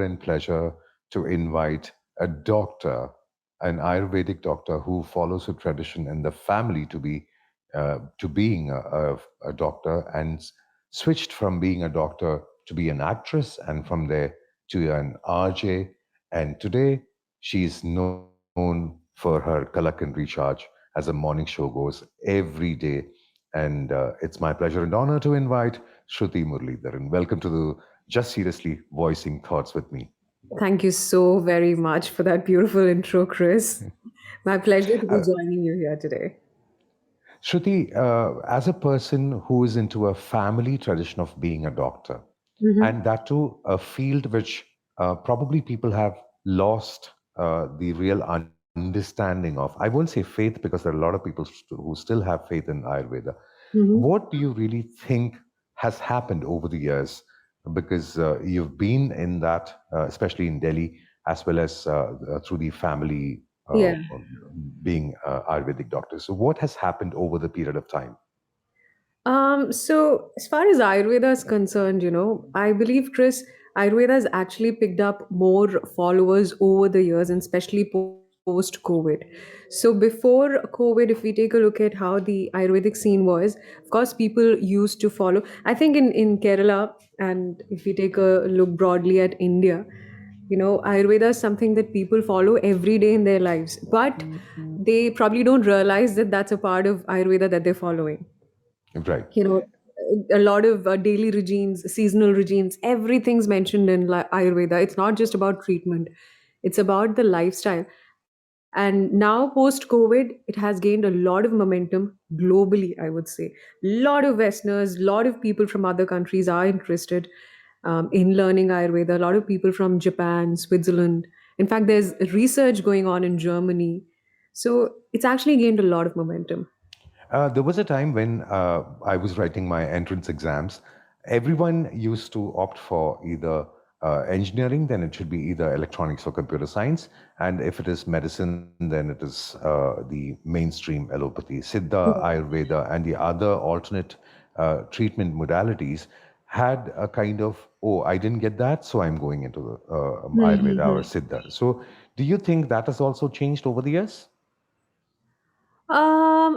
and pleasure to invite a doctor, an Ayurvedic doctor who follows a tradition in the family to being a doctor and switched from being a doctor to be an actress and from there to an RJ. And today she's known for her Kalak and Recharge as a morning show goes every day. And it's my pleasure and honor to invite Shruti Muralidharan. Welcome to the Just Seriously Voicing Thoughts with me. Thank you so very much for that beautiful intro, Chris. My pleasure to be Uh, joining you here today. Shruti, as a person who is into a family tradition of being a doctor, and Hmm. that too a field which probably people have lost the real understanding of. I won't say faith because there are a lot of people who still have faith in Ayurveda. Hmm. What do you really think has happened over the years? Because you've been in that, especially in Delhi, as well as through the family Yeah. being Ayurvedic doctors. So, what has happened over the period of time? So as far as Ayurveda is concerned, I believe, Chris, Ayurveda has actually picked up more followers over the years, and especially post COVID. So before COVID, if we take a look at how the Ayurvedic scene was, of course, people used to follow. I think in Kerala, and if we take a look broadly at India, Ayurveda is something that people follow every day in their lives, but they probably don't realize that that's a part of Ayurveda that they're following. Right. A lot of daily regimes, seasonal regimes, everything's mentioned in Ayurveda. It's not just about treatment, it's about the lifestyle. And now post COVID, it has gained a lot of momentum globally, I would say. Lot of Westerners, lot of people from other countries are interested in learning Ayurveda. A lot of people from Japan, Switzerland. In fact, there's research going on in Germany. So it's actually gained a lot of momentum. There was a time when I was writing my entrance exams. Everyone used to opt for either engineering, then it should be either electronics or computer science. And if it is medicine, then it is the mainstream allopathy, Siddha, Ayurveda, and the other alternate treatment modalities had a kind of, oh, I didn't get that, so I'm going into Ayurveda or Mm-hmm. Siddha. So do you think that has also changed over the years?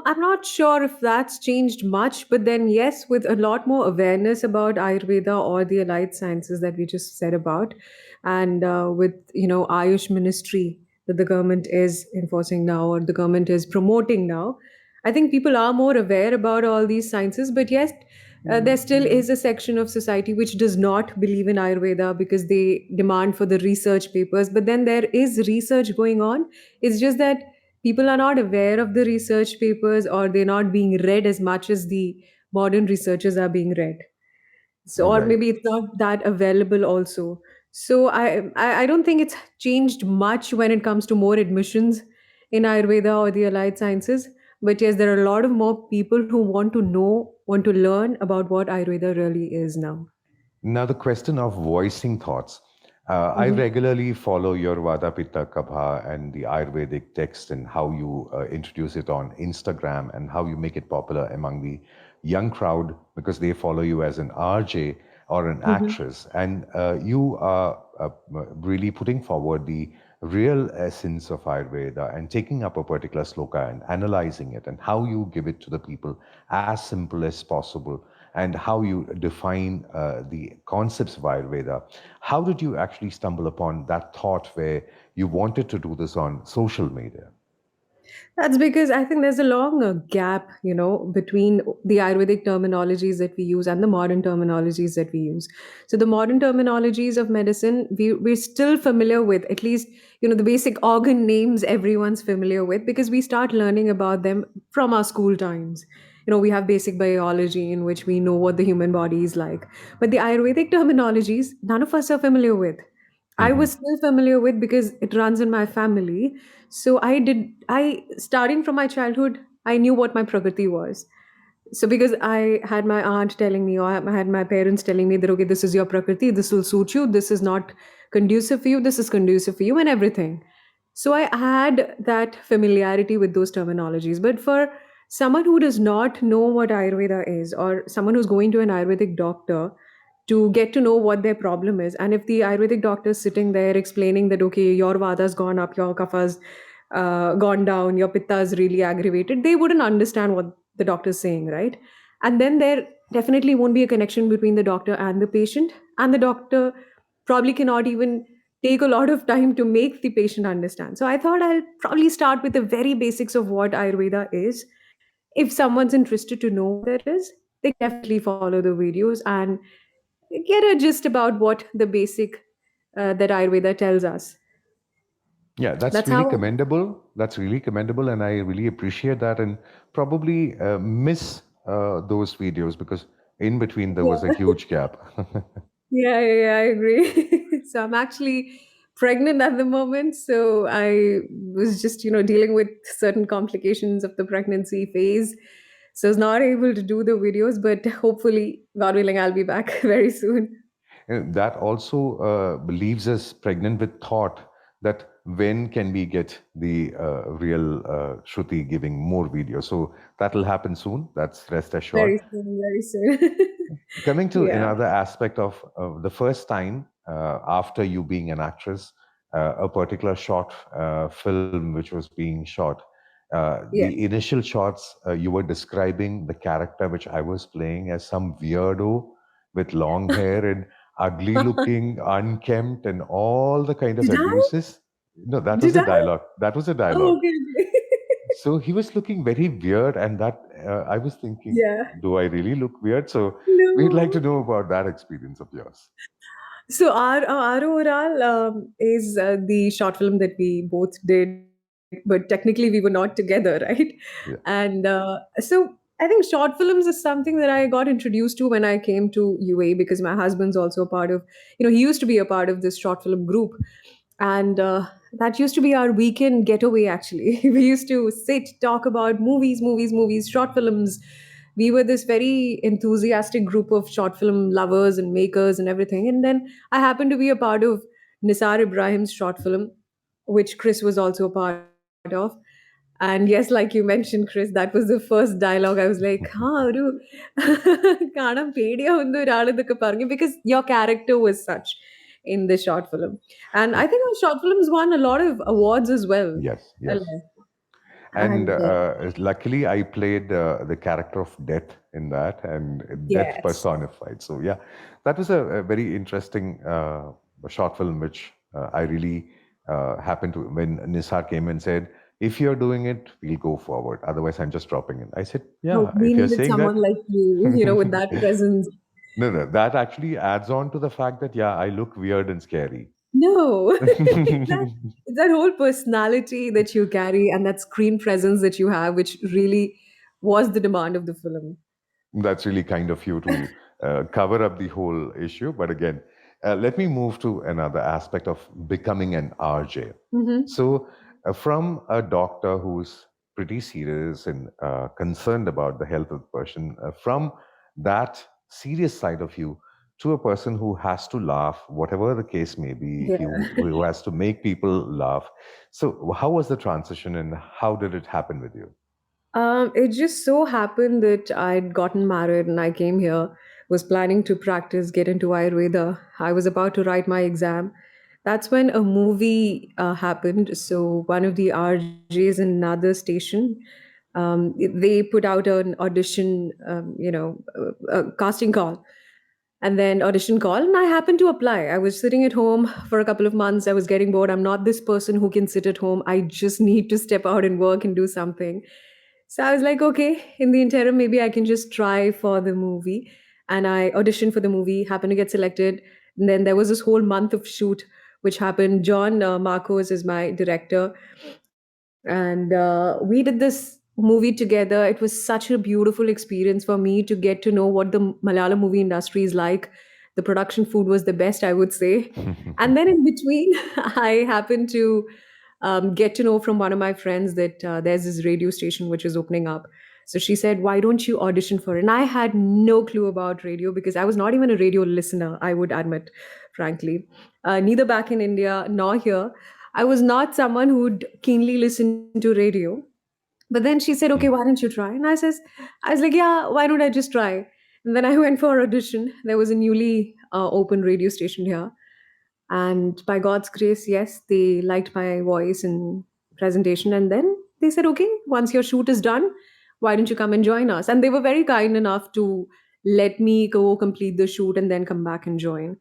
I'm not sure if that's changed much, but then yes, with a lot more awareness about Ayurveda or the allied sciences that we just said about, and with Ayush Ministry that the government is enforcing now or the government is promoting now, I think people are more aware about all these sciences. But yes, there still is a section of society which does not believe in Ayurveda because they demand for the research papers. But then there is research going on. It's just that people are not aware of the research papers, or they're not being read as much as the modern researchers are being read. So, or Right. maybe it's not that available also. So I don't think it's changed much when it comes to more admissions in Ayurveda or the allied sciences. But yes, there are a lot of more people who want to know, want to learn about what Ayurveda really is now. Now, the question of voicing thoughts. I Mhm. regularly follow your Vada Pitta Kabha and the Ayurvedic text and how you introduce it on Instagram and how you make it popular among the young crowd because they follow you as an RJ or an Mhm. actress. And you are really putting forward the real essence of Ayurveda and taking up a particular sloka and analyzing it and how you give it to the people as simple as possible and how you define the concepts of Ayurveda. How did you actually stumble upon that thought where you wanted to do this on social media? That's because I think there's a long gap, between the Ayurvedic terminologies that we use and the modern terminologies that we use. So the modern terminologies of medicine, we're still familiar with, at least, the basic organ names everyone's familiar with because we start learning about them from our school times. We have basic biology in which we know what the human body is like. But the Ayurvedic terminologies, none of us are familiar with. I Hmm. was still familiar with because it runs in my family. So starting from my childhood, I knew what my prakriti was. So because I had my aunt telling me, or I had my parents telling me that, okay, this is your prakriti, this will suit you, this is not conducive for you, this is conducive for you, and everything. So I had that familiarity with those terminologies. But for someone who does not know what Ayurveda is, or someone who's going to an Ayurvedic doctor, to get to know what their problem is. And if the Ayurvedic doctor is sitting there explaining that, okay, your vada's gone up, your kapha's gone down, your pitta is really aggravated, they wouldn't understand what the doctor's saying, right? And then there definitely won't be a connection between the doctor and the patient. And the doctor probably cannot even take a lot of time to make the patient understand. So I thought I'll probably start with the very basics of what Ayurveda is. If someone's interested to know what that is, they can definitely follow the videos and get a gist about what the basic that Ayurveda tells us. Yeah, that's That's really how. commendable. That's really commendable, and I really appreciate that. And probably miss those videos because in between there was a Yeah, huge gap. yeah, I agree. So I'm actually pregnant at the moment. So I was just, dealing with certain complications of the pregnancy phase. So I was not able to do the videos, but hopefully, God willing, I'll be back very soon. And that also leaves us pregnant with thought that when can we get the real Shruti giving more videos? So that will happen soon. That's rest assured. Very soon, very soon. Coming to Yeah, another aspect of the first time after you being an actress, a particular short film which was being shot, yeah. the initial shots you were describing the character which I was playing as some weirdo with long hair and ugly looking, unkempt, and all the kind of Did I? abuses. No, that was Did a I? dialogue. That was a Oh, dialogue. okay, okay. So he was looking very weird, and that I was thinking, Yeah. do I really look weird? So we'd like to No. know about that experience of yours. So our overall is the short film that we both did, but technically we were not together, right? Yeah. And so I think short films is something that I got introduced to when I came to UA because my husband's also a part of, he used to be a part of this short film group. And that used to be our weekend getaway, actually. We used to sit, talk about movies, short films. We were this very enthusiastic group of short film lovers and makers and everything. And then I happened to be a part of Nisar Ibrahim's short film, which Kriss was also a part of. And yes, like you mentioned, Chris, that was the first dialogue. I was like, "Ha, oru കാണാൻ പേടിയാവുന്ന ഒരാളെന്നൊക്കെ പറഞ്ഞു," because your character was such in the short film. And I think our short films won a lot of awards as well. Yes, yes. And And luckily, I played the character of Death in that, and Death yes. personified. So yeah, that was a very interesting short film, which I really happened to when Nisar came and said, "If you're doing it, we'll go forward. Otherwise, I'm just dropping it." I said, No, "Yeah, we if you're needed saying that." someone like you, with that presence. No, no, that actually adds on to the fact that yeah, I look weird and scary. No, it's that whole personality that you carry and that screen presence that you have, which really was the demand of the film. That's really kind of you to cover up the whole issue. But again, let me move to another aspect of becoming an RJ. Hmm. So, from a doctor who's pretty serious and concerned about the health of the person, from that serious side of you to a person who has to laugh, whatever the case may be, Yeah. who has to make people laugh. So, how was the transition and how did it happen with you? It just so happened that I'd gotten married and I came here, was planning to practice, get into Ayurveda. I was about to write my exam. That's when a movie happened. So one of the RJs in another station, they put out an audition, casting call and then audition call, and I happened to apply. I was sitting at home for a couple of months. I was getting bored. I'm not this person who can sit at home. I just need to step out and work and do something. So I was like, okay, in the interim, maybe I can just try for the movie. And I auditioned for the movie, happened to get selected. And then there was this whole month of shoot which happened. John Marcos is my director, and we did this movie together. It was such a beautiful experience for me to get to know what the Malayalam movie industry is like. The production food was the best, I would say. And then in between, I happened to get to know from one of my friends that there's this radio station which is opening up. So she said, "Why don't you audition for it?" And I had no clue about radio because I was not even a radio listener, I would admit, frankly. Neither back in India nor here. I was not someone who'd keenly listen to radio. But then she said, "Okay, why don't you try?" And I was like, "Yeah, why don't I just try?" And then I went for audition. There was a newly open radio station here. And by God's grace, yes, they liked my voice and presentation. And then they said, okay, once your shoot is done, why don't you come and join us? And they were very kind enough to let me go complete the shoot and then come back and join.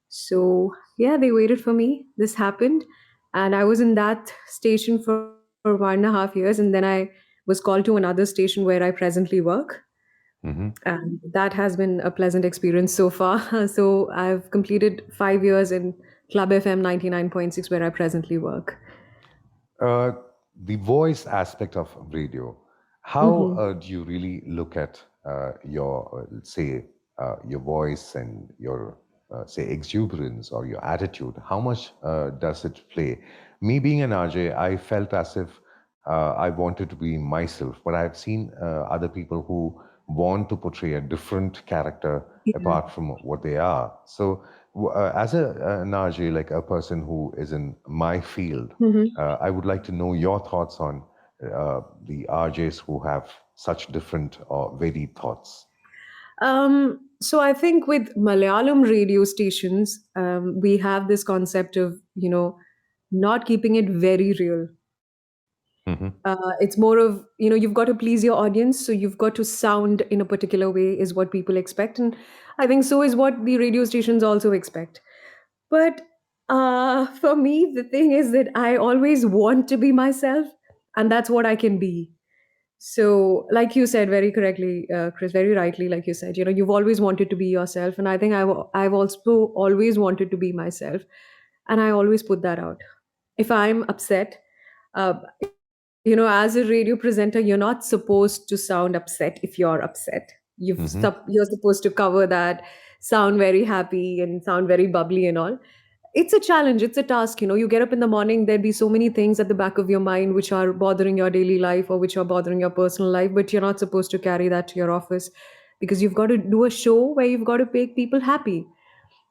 So, yeah, they waited for me. This happened. And I was in that station for 1.5 years. And then I was called to another station where I presently work. Hmm. And that has been a pleasant experience so far. So, I've completed 5 years in Club FM 99.6, where I presently work. Uh, the voice aspect of radio, how Mhm. do you really look at your, let's say, your voice and your, say, exuberance or your attitude? How much does it play? Me being an RJ, I felt as if I wanted to be myself, but I've seen other people who want to portray a different character Yeah. apart from what they are. So, as an RJ, like a person who is in my field, Mhm. I would like to know your thoughts on the RJs who have such different or varied thoughts. So I think with Malayalam radio stations, we have this concept of, not keeping it very real. Hmm. It's more of, you've got to please your audience, so you've got to sound in a particular way, is what people expect. And I think so is what the radio stations also expect. But for me, the thing is that I always want to be myself, and that's what I can be. So, like you said very correctly, Chris, very rightly, like you said, you've always wanted to be yourself. And I think I've also always wanted to be myself. And I always put that out. If I'm upset, as a radio presenter, you're not supposed to sound upset if you're upset. Hmm. You're supposed to cover that, sound very happy and sound very bubbly and all. It's a challenge, it's a task. You get up in the morning, there'd be so many things at the back of your mind which are bothering your daily life or which are bothering your personal life, but you're not supposed to carry that to your office, because you've got to do a show where you've got to make people happy.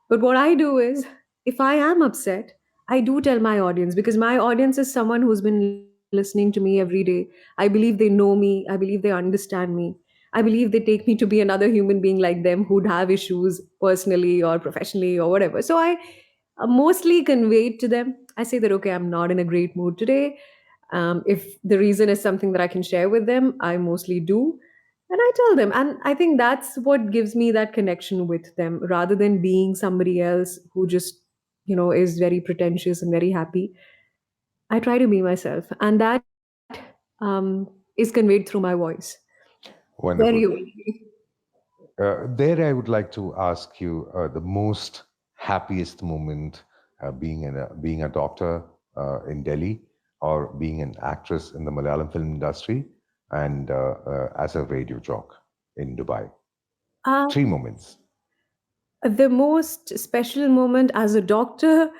But what I do is, if I am upset, I do tell my audience, because my audience is someone who's been listening to me every day. I believe they know me. I believe they understand me. I believe they take me to be another human being like them who'd have issues personally or professionally or whatever. So I mostly convey it to them. I say that, okay, I'm not in a great mood today. If the reason is something that I can share with them, I mostly do. And I tell them. And I think that's what gives me that connection with them, rather than being somebody else who just, is very pretentious and very happy. I try to be myself. And that is conveyed through my voice. Very Wonderful. uniquely. There, I would like to ask you the most happiest moment being a doctor in Delhi, or being an actress in the Malayalam film industry, and as a radio jock in Dubai. Three Um, moments. the most special moment as a doctor,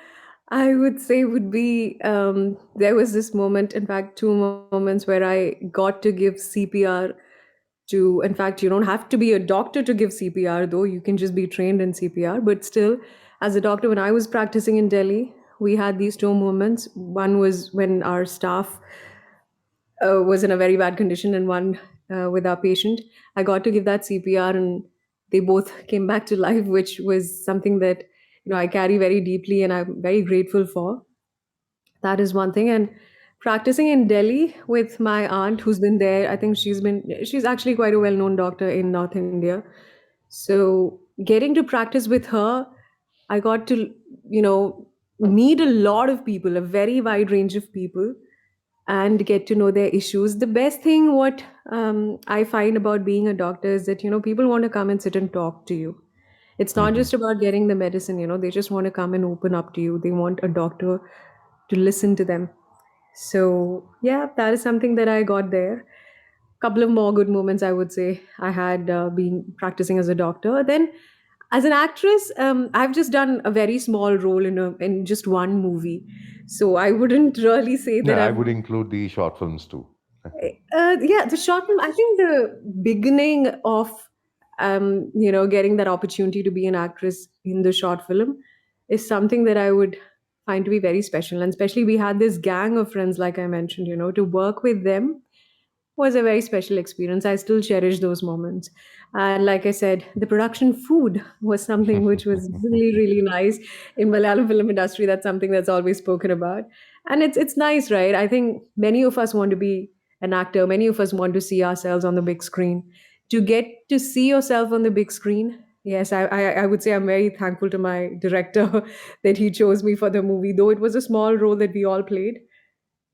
I would say, would be, there was this moment, in fact, two moments where I got to give CPR to, in fact, you don't have to be a doctor to give CPR, though. You can just be trained in CPR. But still, as a doctor, when I was practicing in Delhi, we had these two moments. One was when our staff was in a very bad condition, and one with our patient. I got to give that CPR, and they both came back to life, which was something that I carry very deeply, and I'm very grateful for. That is one thing. And practicing in Delhi with my aunt, who's been there, I think she's actually quite a well-known doctor in North India. So getting to practice with her, I got to, meet a lot of people, a very wide range of people, and get to know their issues. The best thing what I find about being a doctor is that people want to come and sit and talk to you. It's not Hmm. just about getting the medicine. They just want to come and open up to you. They want a doctor to listen to them. So yeah, that is something that I got there. Couple of more good moments, I would say, I had been practicing as a doctor. Then as an actress, I've just done a very small role in just one movie, so I wouldn't really say that Yeah, I I've. would include the short films too. Yeah, the short film. I think the beginning of getting that opportunity to be an actress in the short film is something that I would find to be very special. And especially we had this gang of friends, like I mentioned, to work with them. was a very special experience. I still cherish those moments. And like I said, the production food was something which was really, really nice in Malayalam film industry. That's something that's always spoken about. And it's nice, right? I think many of us want to be an actor. Many of us want to see ourselves on the big screen. To get to see yourself on the big screen, yes, I would say I'm very thankful to my director that he chose me for the movie, though it was a small role that we all played.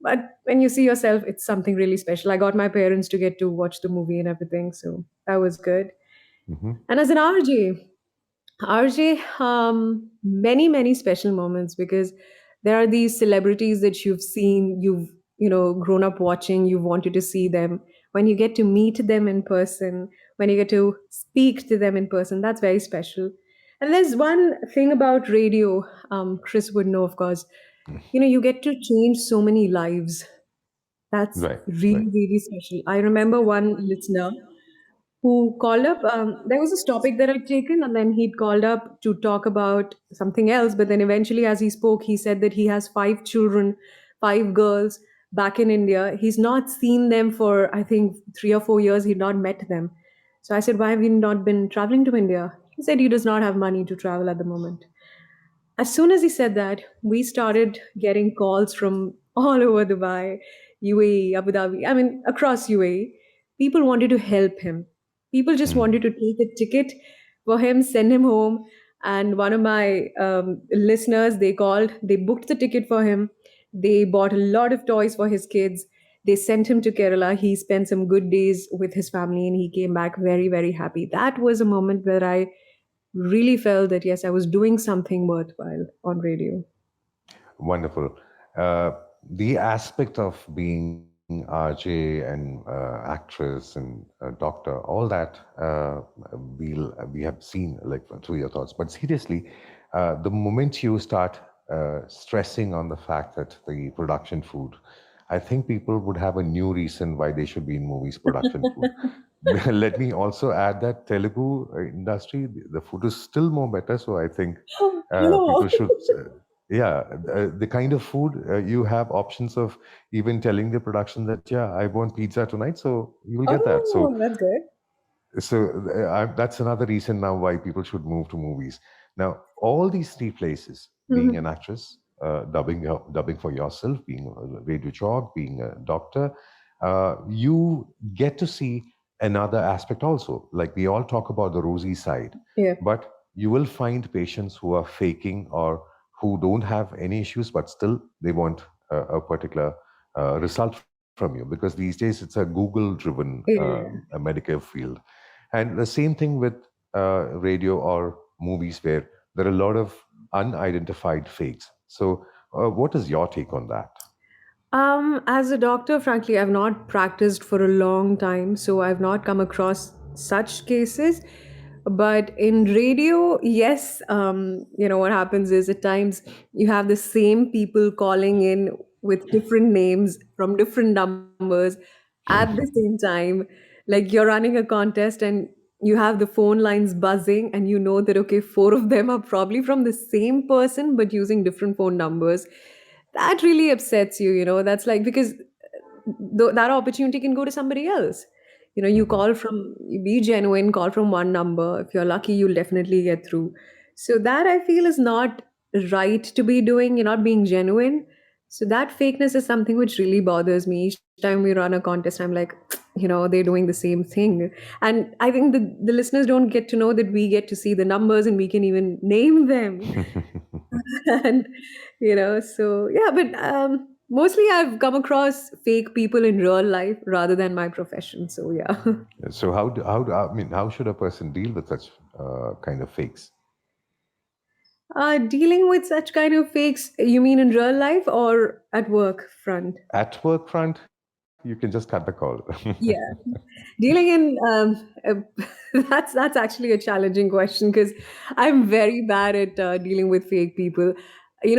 But when you see yourself, it's something really special. I got my parents to get to watch the movie and everything, so that was good. Hmm. And as an RJ, many many special moments because there are these celebrities that you've seen, you've grown up watching, you wanted to see them. When you get to meet them in person, when you get to speak to them in person, that's very special. And there's one thing about radio, Chris would know, of course. You get to change so many lives. That's Right, really, right. really special. I remember one listener who called up. There was this topic that I'd taken, and then he'd called up to talk about something else. But then eventually, as he spoke, he said that he has 5 children, 5 girls back in India. He's not seen them for, I think, 3 or 4 years. He'd not met them. So I said, "Why have you not been traveling to India?" He said he does not have money to travel at the moment. As soon as he said that, we started getting calls from all over Dubai, UAE, Abu Dhabi, I mean, across UAE. People wanted to help him. People just Mm. wanted to take a ticket for him, send him home. And one of my listeners, they called, they booked the ticket for him. They bought a lot of toys for his kids. They sent him to Kerala. He spent some good days with his family and he came back very, very happy. That was a moment where I really felt that yes, I was doing something worthwhile on radio. Wonderful. Uh, the aspect of being RJ and actress and doctor, all that we have seen like through your thoughts. But seriously, the moment you start stressing on the fact that the production food, I think people would have a new reason why they should be in movies production food. Let me also add that Telugu industry, the food is still more better. So I think No. people should, yeah, the kind of food you have options of even telling the production that, yeah, I want pizza tonight, so you will get that. So Oh, that's good. that's another reason now why people should move to movies. Now, all these three places, being an Mhm. actress, dubbing for yourself, being a radio jock, being a doctor, you get to see another aspect also. Like we all talk about the rosy side, Yeah. but you will find patients who are faking or who don't have any issues, but still they want a particular result from you because these days it's a Google-driven Yeah. a medical field. And the same thing with radio or movies where there are a lot of unidentified fakes. So, what is your take on that? As a doctor, frankly, I've not practiced for a long time, so I've not come across such cases. But in radio, yes, what happens is at times you have the same people calling in with different names from different numbers at the same time. Like you're running a contest and you have the phone lines buzzing, and you know that, okay, four of them are probably from the same person but using different phone numbers. That really upsets you. That's like because that opportunity can go to somebody else. You Mhm. call from, be genuine, call from one number. If you're lucky, you'll definitely get through. So that I feel is not right to be doing. You're not being genuine. So that fakeness is something which really bothers me. Each time we run a contest, I'm like, they're doing the same thing. And I think the listeners don't get to know that we get to see the numbers and we can even name them. And so yeah, but mostly I've come across fake people in real life rather than my profession, so yeah. So, I mean, how should a person deal with such kind of fakes? Dealing with such kind of fakes, you mean in real life or at work front? At work front, you can just cut the call. Yeah, dealing in that's actually a challenging question because I'm very bad at dealing with fake people.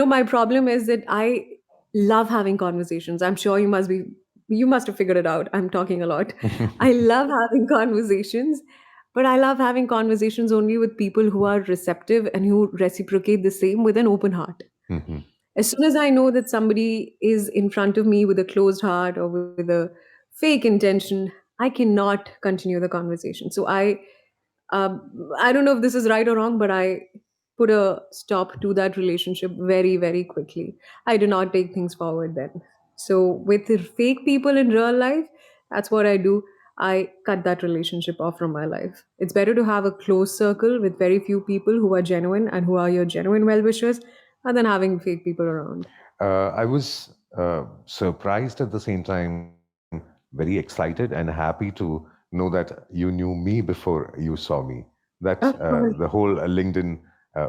My problem is that I love having conversations. I'm sure you must have figured it out. I'm talking a lot. I love having conversations, but I love having conversations only with people who are receptive and who reciprocate the same with an open heart. Mhm. As soon as I know that somebody is in front of me with a closed heart or with a fake intention, I cannot continue the conversation. So I don't know if this is right or wrong, but I put a stop to that relationship very, very quickly. I do not take things forward then. So with the fake people in real life, that's what I do. I cut that relationship off from my life. It's better to have a close circle with very few people who are genuine and who are your genuine well wishers, rather than having fake people around. I was surprised at the same time, very excited and happy to know that you knew me before you saw me. That Of course. the whole LinkedIn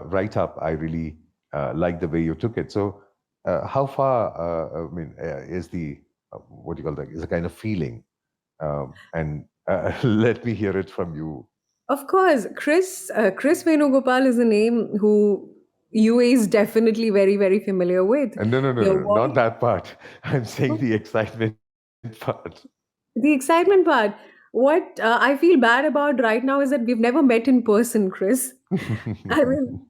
write up, I really like the way you took it. So, how far, is the what do you call that? Is a kind of feeling, and let me hear it from you. Of course, Chris Venugopal is a name who UA is definitely very, very familiar with. No, no, no, Your no, not voice, that part. I'm saying the excitement part. the excitement part. What I feel bad about right now is that we've never met in person, Chris. I mean,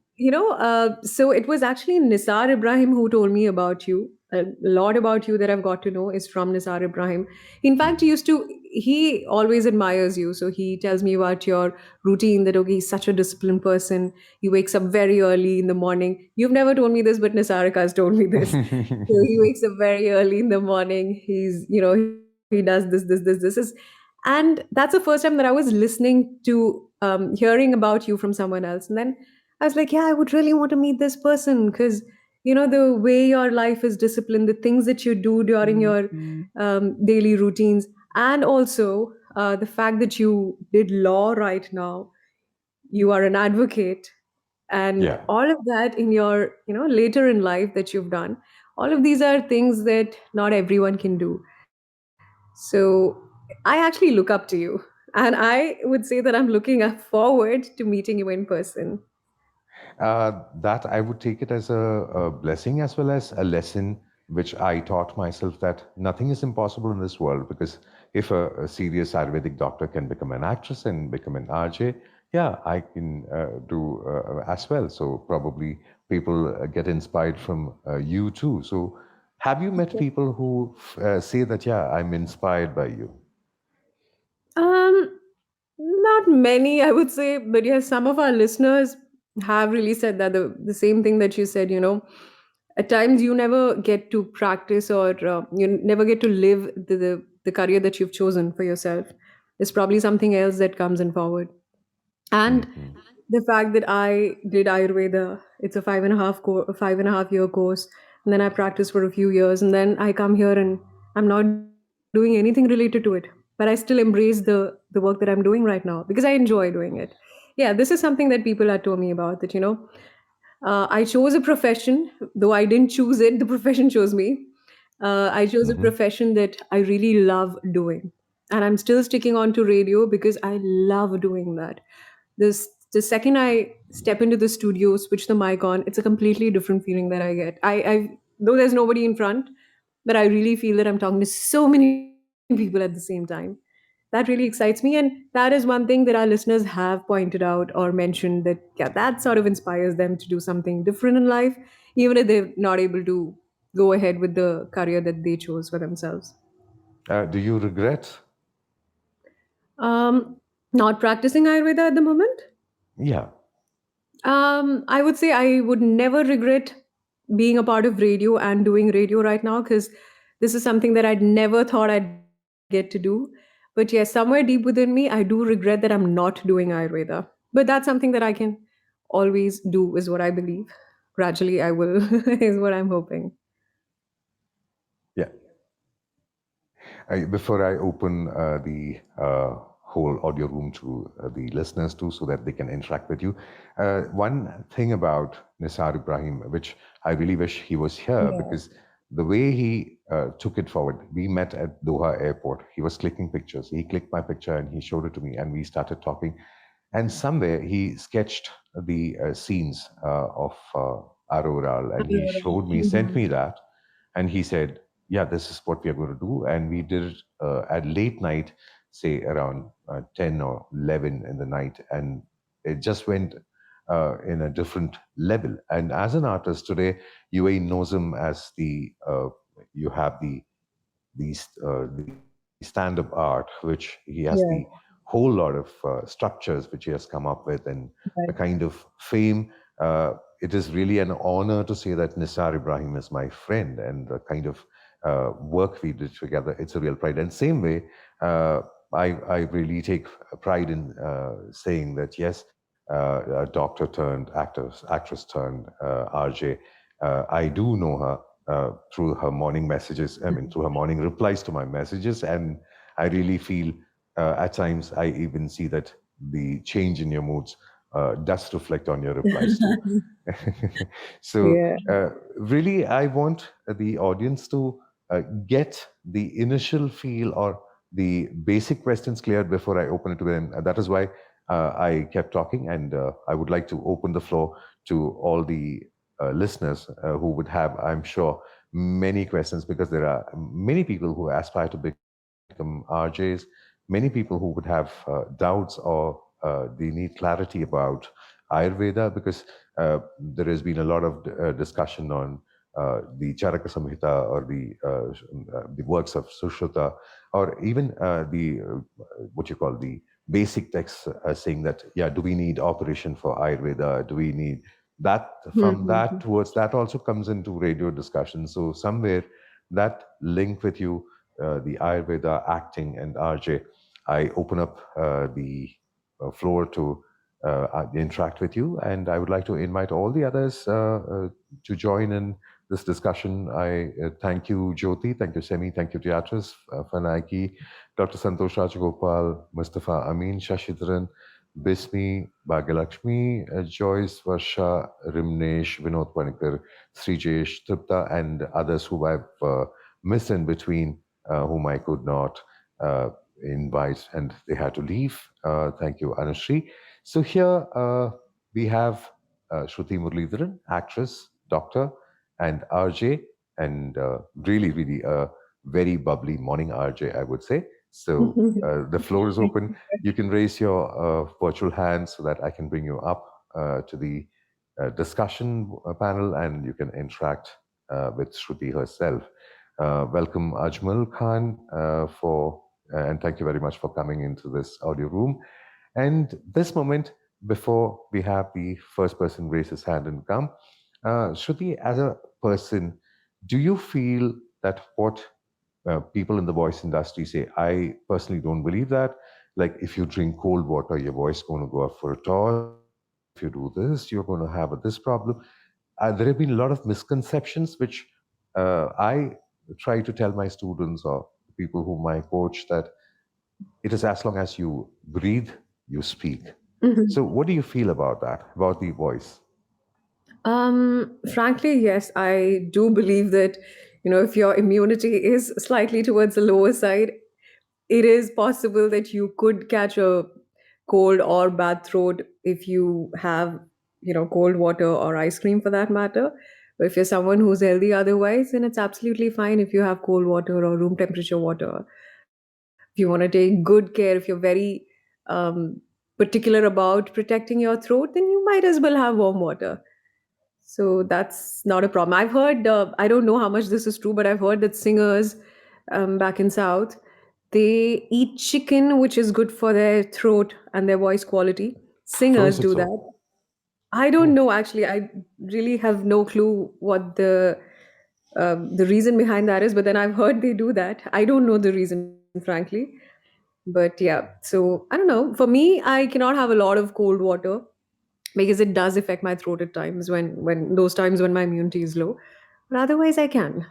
so it was actually Nisar Ibrahim who told me about you. A lot about you that I've got to know is from Nisar Ibrahim. In fact, he always admires you. So he tells me about your routine that, okay, he's such a disciplined person. He wakes up very early in the morning. You've never told me this, but Nisarika has told me this. So he wakes up very early in the morning. He does this. And that's the first time that I was listening to, hearing about you from someone else. And then I was like, yeah, I would really want to meet this person because, the way your life is disciplined, the things that you do during your daily routines, and also the fact that you did law right now, you are an advocate, and Yeah. all of that in your, later in life that you've done. All of these are things that not everyone can do. So I actually look up to you. And I would say that I'm looking forward to meeting you in person. That I would take it as a blessing as well as a lesson, which I taught myself that nothing is impossible in this world. Because if a serious Ayurvedic doctor can become an actress and become an RJ, yeah, I can do as well. So probably people get inspired from you too. So have you met people who say that, yeah, I'm inspired by you? Um, Not many, I would say, but yes, some of our listeners have really said that the same thing that you said. At times you never get to practice, or you never get to live the career that you've chosen for yourself. There's probably something else that comes in forward. And Hmm. the fact that I did Ayurveda, it's a 5.5 year course, and then I practiced for a few years, and then I come here and I'm not doing anything related to it, but I still embrace the work that I'm doing right now because I enjoy doing it. Yeah, this is something that people had told me about, that I chose a profession, though I didn't choose it, the profession chose me. I chose a Hmm. profession that I really love doing. And I'm still sticking on to radio because I love doing that. The second I step into the studio, switch the mic on, it's a completely different feeling that I get. Though there's nobody in front, but I really feel that I'm talking to so many people at the same time. That really excites me, and that is one thing that our listeners have pointed out or mentioned, that yeah, that sort of inspires them to do something different in life, even if they're not able to go ahead with the career that they chose for themselves. Do you regret? Not practicing Ayurveda at the moment. Yeah. I would say I would never regret being a part of radio and doing radio right now, because this is something that I'd never thought I'd get to do. But yes, somewhere deep within me, I do regret that I'm not doing Ayurveda. But that's something that I can always do, is what I believe. Gradually, I will, is what I'm hoping. Yeah. Before I open the whole audio room to the listeners too, so that they can interact with you, one thing about Nisar Ibrahim, which I really wish he was here, Yeah. because the way he took it forward, we met at Doha airport. He was clicking pictures. He clicked my picture and he showed it to me, and we started talking. And somewhere he sketched the scenes of Aurora, and he showed me, sent Mhm. me that, and he said, yeah, this is what we are going to do. And we did it at late night, say around 10 or 11 in the night, and it just went in a different level. And as an artist today, UAE knows him as the you have these these the stand-up art, which he has Yeah. the whole lot of structures which he has come up with, and the Right. kind of fame. It is really an honor to say that Nisar Ibrahim is my friend, and the kind of work we did together. It's a real pride. And same way, uh, I really take pride in saying that yes, a doctor turned actress turned RJ. I do know her through her morning messages. I mean, through her morning replies to my messages, and I really feel at times I even see that the change in your moods does reflect on your replies too. So, Yeah. really, I want the audience to get the initial feel or the basic questions cleared before I open it to them. That is why I kept talking, and I would like to open the floor to all the listeners who would have, I'm sure, many questions, because there are many people who aspire to become RJs, many people who would have doubts, or they need clarity about Ayurveda, because there has been a lot of discussion on the Charaka Samhita, or the works of Sushruta, or even the what you call the basic texts saying that, yeah, do we need operation for Ayurveda? Do we need that? From that towards that also comes into radio discussion. So somewhere that link with you, the Ayurveda, acting, and RJ, I open up the floor to interact with you. And I would like to invite all the others to join in this discussion. I thank you, Jyoti. Thank you, Semi. Thank you, Teatris, Fanaki, Dr. Santosh Rajagopal, Mustafa Amin, Shashidharan, Bismi, Bhagyalakshmi, Joyce, Varsha, Rimnesh, Vinod Panikar, Srijesh, Tripta, and others who I've missed in between, whom I could not invite and they had to leave. Thank you, Anushri. So here we have Shruti Muralidharan, actress, doctor, and RJ, and really, really a very bubbly morning RJ, I would say. So the floor is open. You can raise your virtual hand so that I can bring you up to the discussion panel, and you can interact with Shruti herself. Welcome, Ajmal Khan, and thank you very much for coming into this audio room. And this moment, before we have the first person raise his hand and come, Shruti, as a person, do you feel that what people in the voice industry say, I personally don't believe that. Like, if you drink cold water, your voice is going to go up for a toss. If you do this, you're going to have this problem. There have been a lot of misconceptions, which I try to tell my students or people whom I coach that it is as long as you breathe, you speak. So, what do you feel about that, about the voice? Frankly, yes, I do believe that, if your immunity is slightly towards the lower side, it is possible that you could catch a cold or bad throat if you have, cold water or ice cream for that matter. But if you're someone who's healthy otherwise, then it's absolutely fine if you have cold water or room temperature water. If you want to take good care, if you're very particular about protecting your throat, then you might as well have warm water. So that's not a problem. I've heard, I don't know how much this is true, but I've heard that singers back in South, they eat chicken, which is good for their throat and their voice quality. Oh, Singers is it do so? that. I don't Oh, know, actually. I really have no clue what the reason behind that is, but then I've heard they do that. I don't know the reason, frankly. But yeah, so I don't know. For me, I cannot have a lot of cold water because it does affect my throat at times when those times when my immunity is low. But otherwise, I can.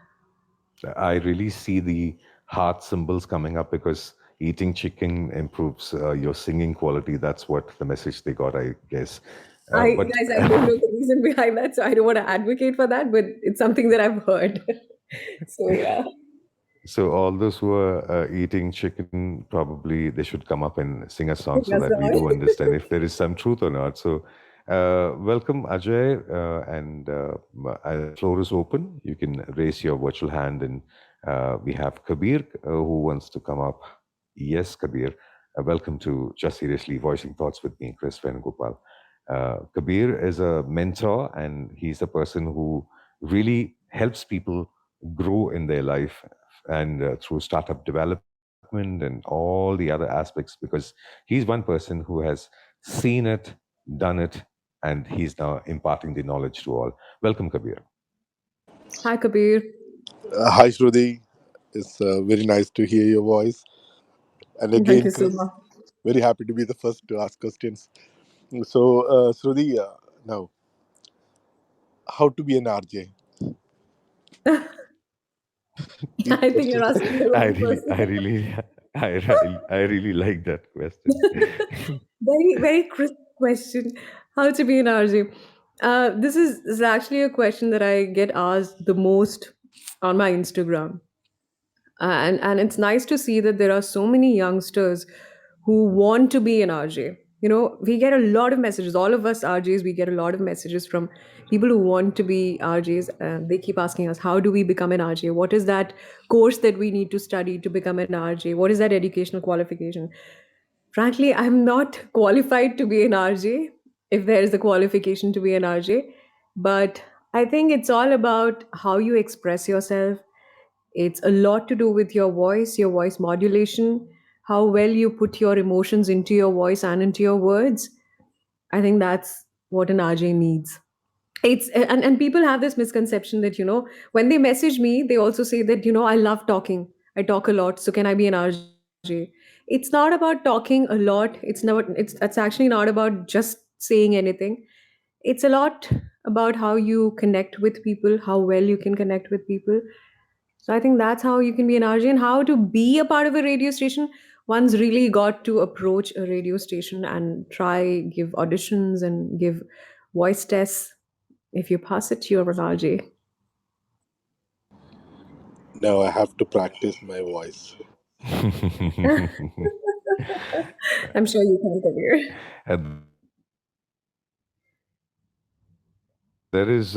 I really see the heart symbols coming up because eating chicken improves your singing quality. That's what the message they got, I guess. I But guys, I don't know the reason behind that, so I don't want to advocate for that. But it's something that I've heard. So yeah, so all those who are eating chicken, probably they should come up and sing a song so that's that we all. do understand if there is some truth or not. So welcome, Ajay, and the floor is open. You can raise your virtual hand, and we have Kabir who wants to come up. Yes, Kabir. Welcome to Just Seriously Voicing Thoughts with me, Kriss Venugopal. Kabir is a mentor, and he's a person who really helps people grow in their life and through startup development. equipment and all the other aspects, because he's one person who has seen it, done it, and he's now imparting the knowledge to all. Welcome, Kabir. Hi, Kabir. Hi, Shruti. It's very nice to hear your voice. And Thank again, you so Chris, much. very happy to be the first to ask questions. So, Shruti, now, how to be an RJ? Deep I think you're question. asking the I wrong really, I person. really, I really like that question. Very, very crisp question. How to be an RJ? This is actually a question that I get asked the most on my Instagram. And it's nice to see that there are so many youngsters who want to be an RJ. You know, we get a lot of messages. All of us RJs, we get a lot of messages from people who want to be RJs. They keep asking us, how do we become an RJ? What is that course that we need to study to become an RJ? What is that educational qualification? Frankly, I'm not qualified to be an RJ, if there is a qualification to be an RJ. But I think it's all about how you express yourself. It's a lot to do with your voice modulation, how well you put your emotions into your voice and into your words. I think that's what an RJ needs. And people have this misconception that, when they message me, they also say that, I love talking. I talk a lot, so can I be an RJ? It's not about talking a lot. It's actually not about just saying anything. It's a lot about how you connect with people, how well you can connect with people. So I think that's how you can be an RJ, and how to be a part of a radio station. One's really got to approach a radio station and try give auditions and give voice tests. If you pass it, you're an RJ. Now I have to practice my voice. I'm sure you can, Kabir. There is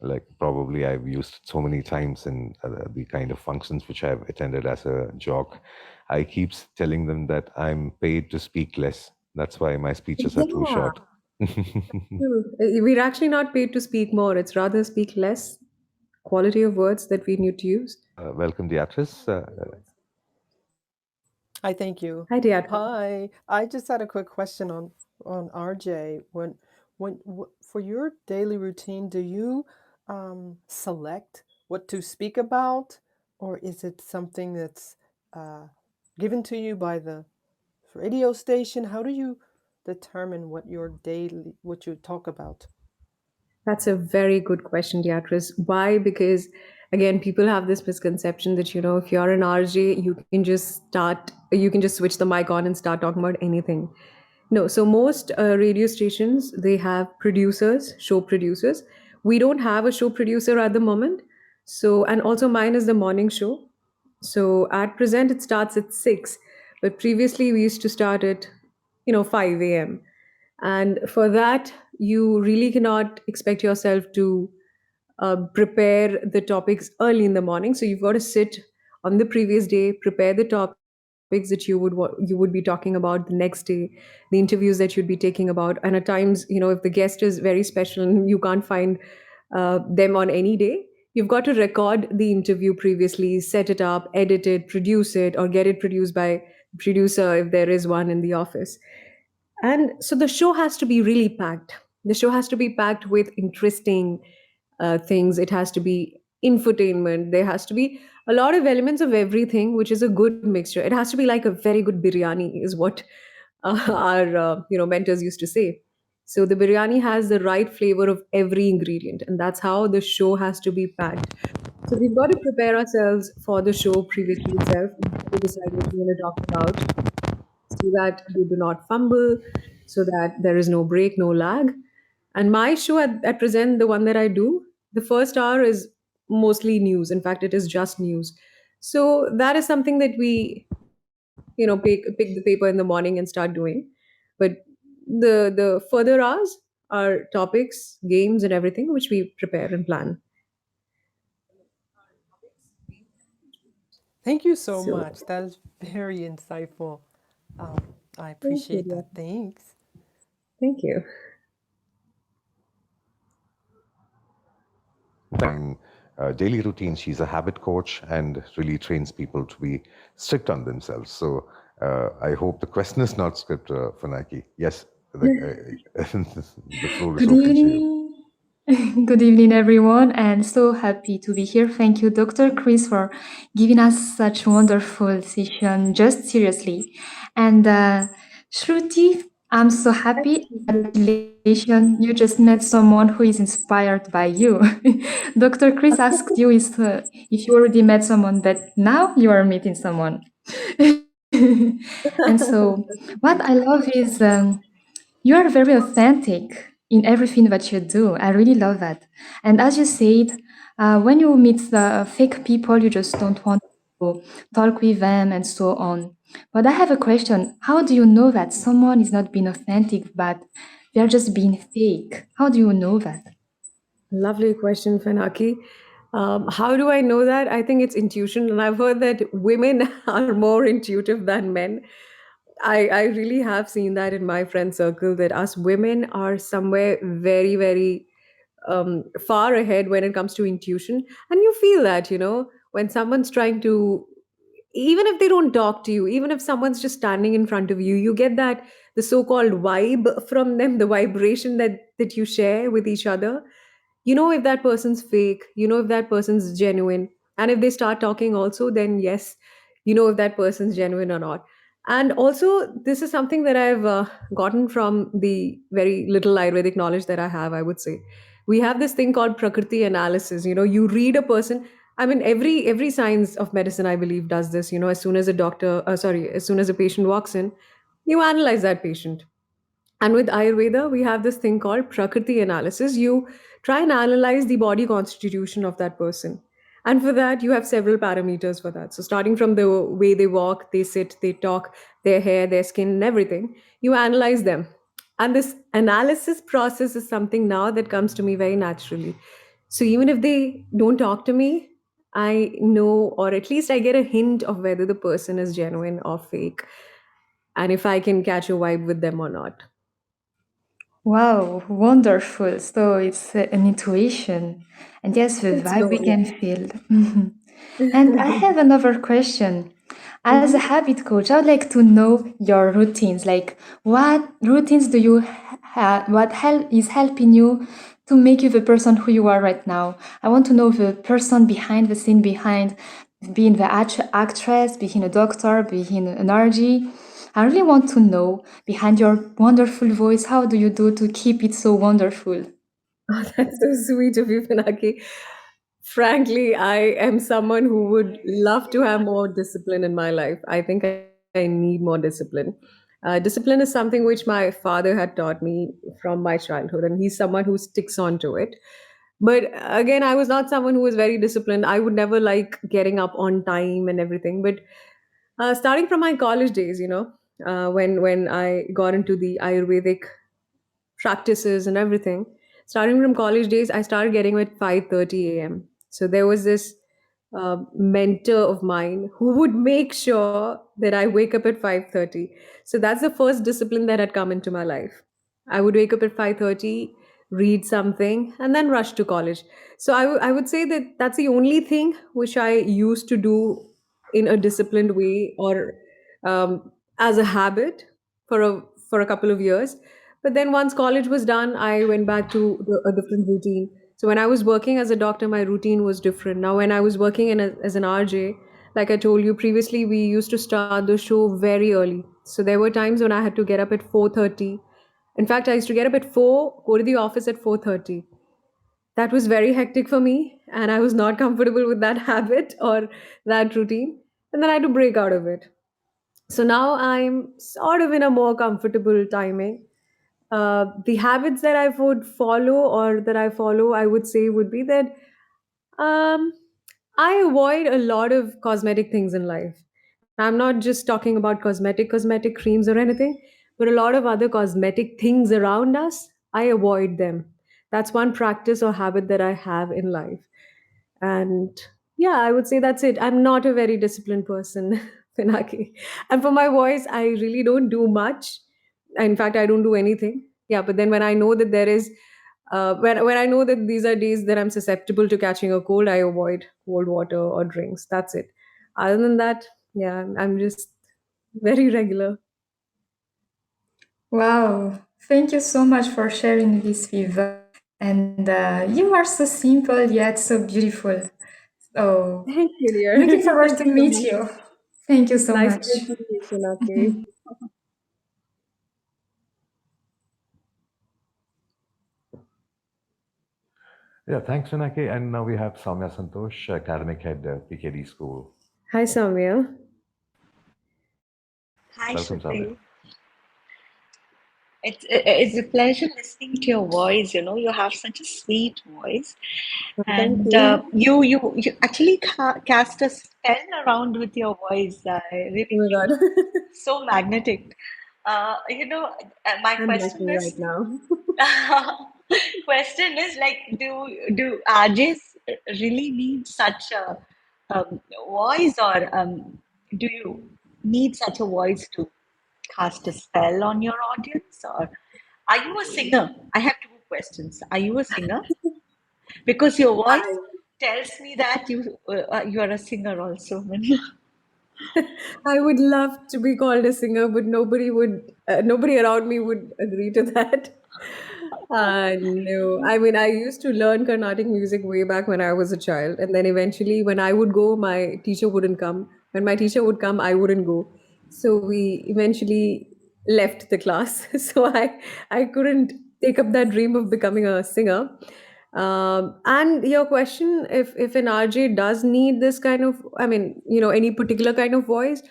like probably I've used so many times in the kind of functions which I've attended as a jock. I keep telling them that I'm paid to speak less. That's why my speeches are too Yeah, short. true. We're actually not paid to speak more. It's rather speak less. Quality of words that we need to use. Welcome, Beatrice. I thank Hi, you. Theat. Hi. I just had a quick question on RJ. For your daily routine, do you select what to speak about, or is it something that's uh, given to you by the radio station? How do you determine what you talk about? That's a very good question, Beatrice. Why? Because again, people have this misconception that, if you're an RJ, you can just switch the mic on and start talking about anything. No, so most radio stations, they have producers, show producers. We don't have a show producer at the moment. So, and also mine is the morning show. So at present, it starts at 6, but previously we used to start at, 5 a.m. And for that, you really cannot expect yourself to prepare the topics early in the morning. So you've got to sit on the previous day, prepare the topics that you would be talking about the next day, the interviews that you'd be taking about. And at times, if the guest is very special and you can't find them on any day, you've got to record the interview previously, set it up, edit it, produce it, or get it produced by producer if there is one in the office. And so the show has to be really packed. The show has to be packed with interesting things. It has to be infotainment. There has to be a lot of elements of everything, which is a good mixture. It has to be like a very good biryani, is what our mentors used to say. So the biryani has the right flavor of every ingredient, and that's how the show has to be packed. So we've got to prepare ourselves for the show previously itself. We've got to decide what we want to talk about so that you do not fumble, so that there is no break, no lag. And my show at present, the one that I do, the first hour is mostly news. In fact, it is just news. So that is something that we, pick the paper in the morning and start doing. But the further hours are topics, games, and everything which we prepare and plan. Thank you so So much. That is very insightful. I thank you, appreciate dear. that. Thanks. Thank you. Time daily routine. She's a habit coach and really trains people to be strict on themselves. So I hope the question is not script, Funaki. Yes, the floor is Good open to you. evening. Good evening, everyone, and so happy to be here. Thank you, Dr. Chris, for giving us such wonderful session. Just seriously, and Shruti, I'm so happy. Congratulations, you just met someone who is inspired by you. Dr. Chris asked you if you already met someone, but now you are meeting someone. And so, what I love is. You are very authentic in everything that you do. I really love that. And as you said, when you meet the fake people, you just don't want to talk with them and so on. But I have a question. How do you know that someone is not being authentic, but they're just being fake? How do you know that? Lovely question, Fanaki. How do I know that? I think it's intuition, and I've heard that women are more intuitive than men. I really have seen that in my friend circle that us women are somewhere very, very far ahead when it comes to intuition. And you feel that, when someone's trying to, even if they don't talk to you, even if someone's just standing in front of you, you get that the so-called vibe from them, the vibration that you share with each other. You know if that person's fake, you know if that person's genuine. And if they start talking also, then yes, you know if that person's genuine or not. And also, this is something that I've gotten from the very little Ayurvedic knowledge that I have, I would say. We have this thing called Prakriti analysis. You read a person. I mean, every science of medicine, I believe, does this. As soon as a doctor, sorry, as soon as a patient walks in, you analyze that patient. And with Ayurveda, we have this thing called Prakriti analysis. You try and analyze the body constitution of that person. And for that, you have several parameters for that. So, starting from the way they walk, they sit, they talk, their hair, their skin, and everything, you analyze them. And this analysis process is something now that comes to me very naturally. So, even if they don't talk to me, I know, or at least I get a hint of whether the person is genuine or fake, and if I can catch a vibe with them or not. Wow, wonderful. So it's an intuition. And yes, the It's vibe we known, can feel. Mhm. And I have another question. As a Mhm. habit coach, I would like to know your routines. Like, what routines do you have? What help is helping you to make you the person who you are right now? I want to know the person behind the scene, behind being the actress, being a doctor, being an RG. I really want to know behind your wonderful voice, how do you do to keep it so wonderful? Oh, that's so sweet of you, Pinaki. Frankly, I am someone who would love to have more discipline in my life. I think I need more discipline. Discipline is something which my father had taught me from my childhood, and he's someone who sticks on to it. But again, I was not someone who was very disciplined. I would never like getting up on time and everything. But starting from my college days, when I got into the Ayurvedic practices and everything. Starting from college days, I started getting up at 5:30 a.m. So there was this mentor of mine who would make sure that I wake up at 5:30. So that's the first discipline that had come into my life. I would wake up at 5:30, read something, and then rush to college. So I would say that that's the only thing which I used to do in a disciplined way or as a habit for a couple of years. But then once college was done, I went back to a different routine. So when I was working as a doctor, my routine was different. Now, when I was working as an RJ, like I told you previously, we used to start the show very early. So there were times when I had to get up at 4:30. In fact, I used to get up at 4, go to the office at 4:30. That was very hectic for me, and I was not comfortable with that habit or that routine. And then I had to break out of it. So now I'm sort of in a more comfortable timing. The habits that I would follow or that I follow, I would say, would be that um, I avoid a lot of cosmetic things in life. I'm not just talking about cosmetic creams or anything, but a lot of other cosmetic things around us. I avoid them. That's one practice or habit that I have in life. And yeah, I would say that's it. I'm not a very disciplined person, Pinaki. And for my voice, I really don't do much. In fact, I don't do anything. Yeah, but then when I know that there is When I know that these are days that I'm susceptible to catching a cold, I avoid cold water or drinks. That's it. Other than that, yeah, I'm just very regular. Wow, thank you so much for sharing this, Viva. And you are so simple yet so beautiful. So, Thank you, dear. looking forward Thank to you so meet much. you. Thank you so Nice much. presentation, okay. Yeah, thanks, Vinaki. And now we have Soumya Santosh, academic head, PKD School. Hi, Samya. Hi, Welcome, Soumya. Shruti. It's a pleasure listening to your voice. You know, you have such a sweet voice, Thank and you. you actually cast a spell around with your voice. I Oh really my feel God. so magnetic. You know, my I'm question blushing right is, now. question is like, do RJs really need such a voice, or do you need such a voice to cast a spell on your audience, or are you a singer? I have two questions. Are you a singer? Because your voice I tells me that you are a singer also. I would love to be called a singer, but nobody around me would agree to that. No, I mean, I used to learn Carnatic music way back when I was a child, and then eventually, when I would go, my teacher wouldn't come. When my teacher would come, I wouldn't go. So we eventually left the class. So I couldn't take up that dream of becoming a singer. And your question, if an RJ does need this kind of, I mean, any particular kind of voice,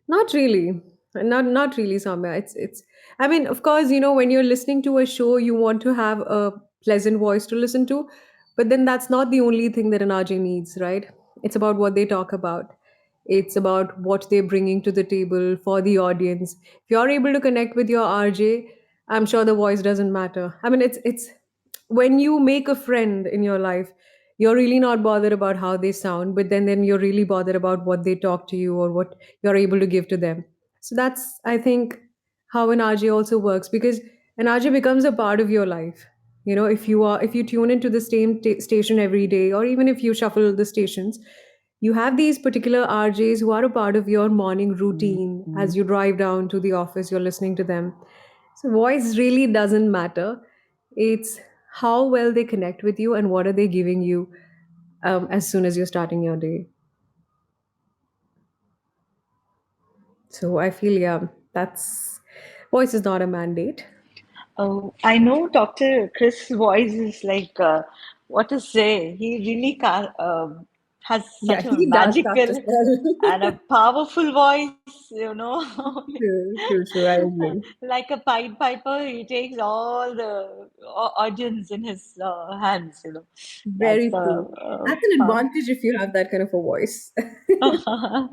not really, not really, Samya. It's. I mean, of course, when you're listening to a show, you want to have a pleasant voice to listen to, but then that's not the only thing that an RJ needs, right? It's about what they talk about. It's about what they're bringing to the table for the audience. If you're able to connect with your RJ, I'm sure the voice doesn't matter. I mean, it's when you make a friend in your life, you're really not bothered about how they sound, but then you're really bothered about what they talk to you or what you're able to give to them. So that's, I think, how an RJ also works, because an RJ becomes a part of your life. If you tune into the same station every day, or even if you shuffle the stations, you have these particular RJs who are a part of your morning routine. As you drive down to the office, you're listening to them. So voice really doesn't matter. It's how well they connect with you and what are they giving you as soon as you're starting your day. So I feel, yeah, that's voice is not a mandate. Oh, I know Dr. Chris' voice is like, what to say? He really has Yeah, such a he does cast a magical and spell. a powerful voice, True, true, true. I agree. like a Pied Piper. He takes all the audience in his hands. That's Very true. the That's an advantage if you have that kind of a voice. power.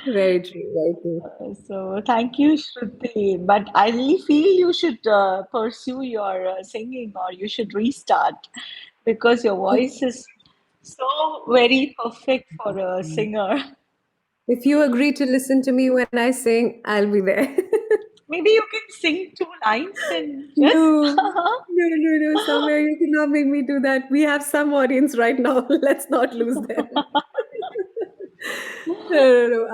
Very true, very true. So thank you, Shruti. But I really feel you should pursue your singing, or you should restart, because your voice is so very perfect for a singer. If you agree to listen to me when I sing, I'll be there. Maybe you can sing two lines and just. No, no, no, no, Samir, you cannot make me do that. We have some audience right now. Let's not lose them. No, no, no.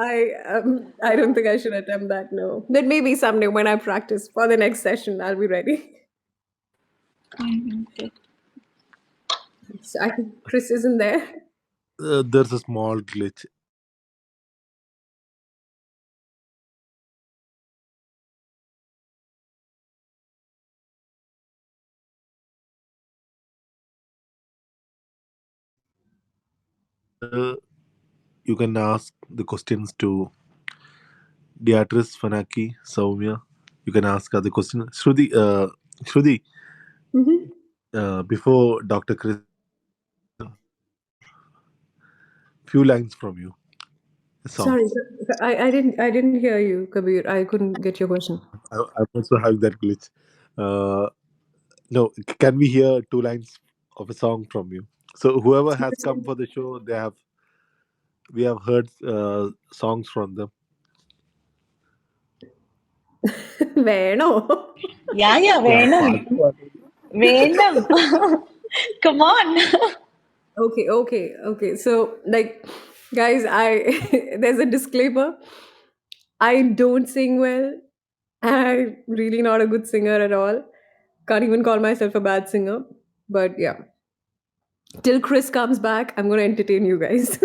I don't think I should attempt that. No, but maybe someday when I practice for the next session, I'll be ready. Okay. So I think Chris isn't there. There's a small glitch. You can ask the questions to Beatrice, Fanaki, Soumya. You can ask other questions. Shruti, Hmm. before Dr. Chris, few lines from you, a song. Sorry, I didn't hear you, Kabir. I couldn't get your question. I'm also having that glitch. Uh, no, can we hear two lines of a song from you? So whoever has come for the show, we have heard songs from them. Veno. Yeah, yeah, Yeah, Venu. part. Venam. Come on. Okay. So, like, guys, I there's a disclaimer. I don't sing well. I'm really not a good singer at all. Can't even call myself a bad singer. But yeah, till Chris comes back, I'm gonna entertain you guys.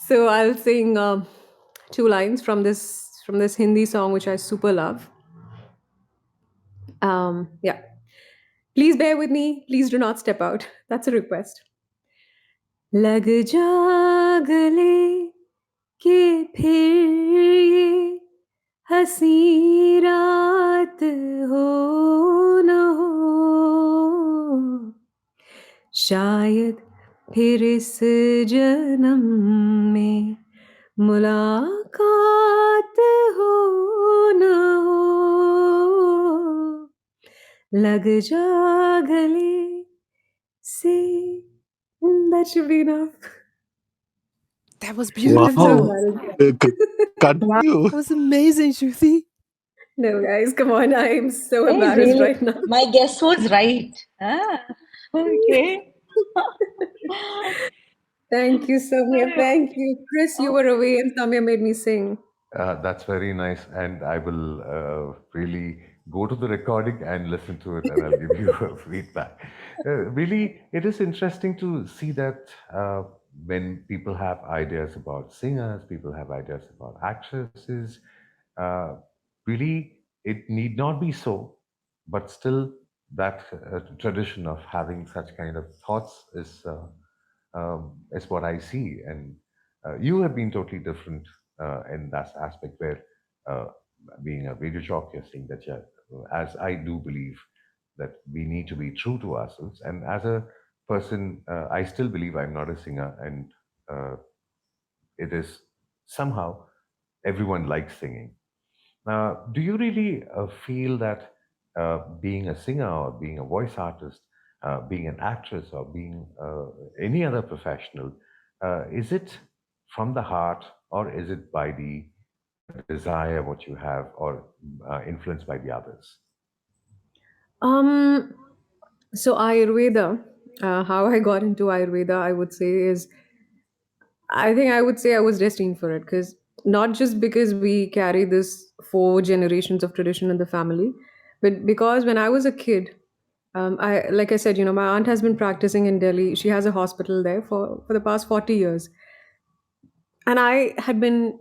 So I'll sing two lines from this Hindi song which I super love. Yeah, please bear with me. Please do not step out. That's a request. लग जा गले के फिर ये हसी रात हो न हो शायद फिर इस जन्म में मुलाकात हो न हो लग जा गले से. That should be enough. That was I'm so Wow. embarrassed. Continue. That was amazing, Shruti. No, guys, come on. I'm so Hey, embarrassed really? right now. My guess was right. Ah, okay. Thank you, Soumya. Thank you. Chris, you Oh, were away and Soumya made me sing. That's very nice, and I will really go to the recording and listen to it, and I'll give you a feedback. Really, it is interesting to see that when people have ideas about singers, people have ideas about actresses. Uh, Really, it need not be so, but still, that tradition of having such kind of thoughts is what I see. And you have been totally different in that aspect where uh, being a radio jockey, you're saying that, yeah, as I do believe that we need to be true to ourselves. And as a person, I still believe I'm not a singer, and uh, it is somehow everyone likes singing. Do you really feel that being a singer or being a voice artist, being an actress or being any other professional, is it from the heart or is it by the desire what you have or influenced by the others? Um, so Ayurveda, how I got into Ayurveda, I would say is I think I would say I was destined for it because not just because we carry this four generations of tradition in the family, but because when I was a kid, I like I said, my aunt has been practicing in Delhi. She has a hospital there for the past 40 years, and I had been.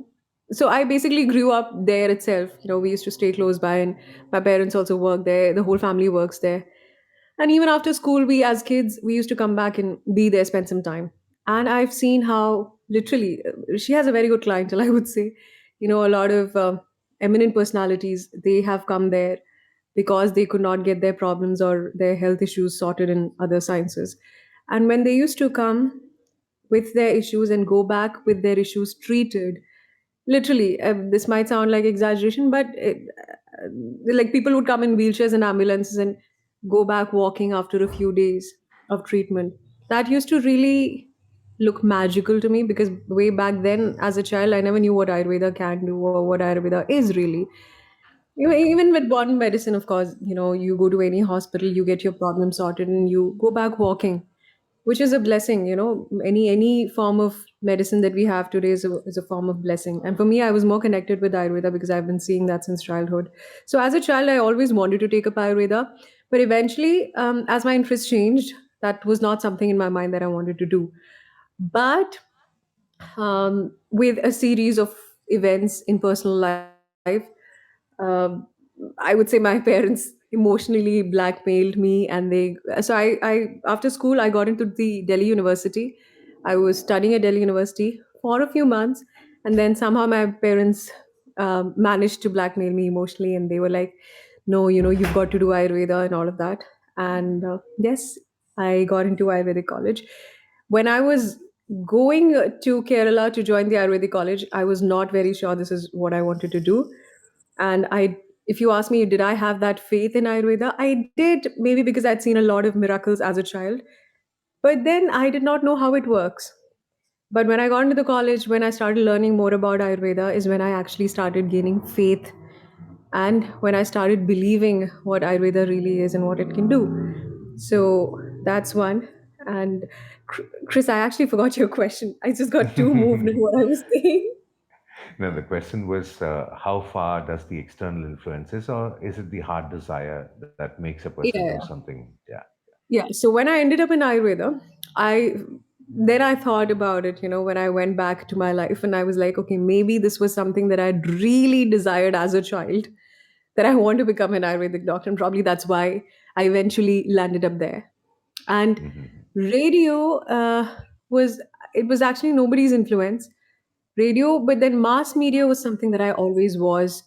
So I basically grew up there itself. We used to stay close by, and my parents also work there. The whole family works there. And even after school, we as kids, we used to come back and be there, spend some time. And I've seen how literally she has a very good clientele, I would say. A lot of eminent personalities, they have come there because they could not get their problems or their health issues sorted in other sciences. And when they used to come with their issues and go back with their issues treated, literally, this might sound like exaggeration, but like people would come in wheelchairs and ambulances and go back walking after a few days of treatment. That used to really look magical to me because way back then, as a child, I never knew what Ayurveda can do or what Ayurveda is really. Even with modern medicine, of course, you go to any hospital, you get your problem sorted, and you go back walking, which is a blessing. Any form of medicine that we have today is a form of blessing. And for me, I was more connected with Ayurveda because I've been seeing that since childhood. So as a child, I always wanted to take up Ayurveda, but eventually, as my interest changed, that was not something in my mind that I wanted to do. But with a series of events in personal life, um, I would say my parents emotionally blackmailed me, and I after school I got into the Delhi University. I was studying at Delhi University for a few months, and then somehow my parents managed to blackmail me emotionally, and they were like, "No, you've got to do Ayurveda and all of that." And yes, I got into Ayurvedic college. When I was going to Kerala to join the Ayurvedic college, I was not very sure this is what I wanted to do. And if you ask me, did I have that faith in Ayurveda? I did, maybe because I'd seen a lot of miracles as a child. But then I did not know how it works. But when I got into the college, when I started learning more about Ayurveda, is when I actually started gaining faith and when I started believing what Ayurveda really is and what it can do. So that's one. And Chris, I actually forgot your question. I just got too moved in what I was saying. No, the question was how far does the external influences, or is it the heart desire that makes a person do Yeah. something? Yeah. Yeah. So when I ended up in Ayurveda, I then I thought about it, when I went back to my life and I was like, okay, maybe this was something that I'd really desired as a child, that I want to become an Ayurvedic doctor. And probably that's why I eventually landed up there. And Hmm. radio was it was actually nobody's influence. Radio, but then mass media was something that I always was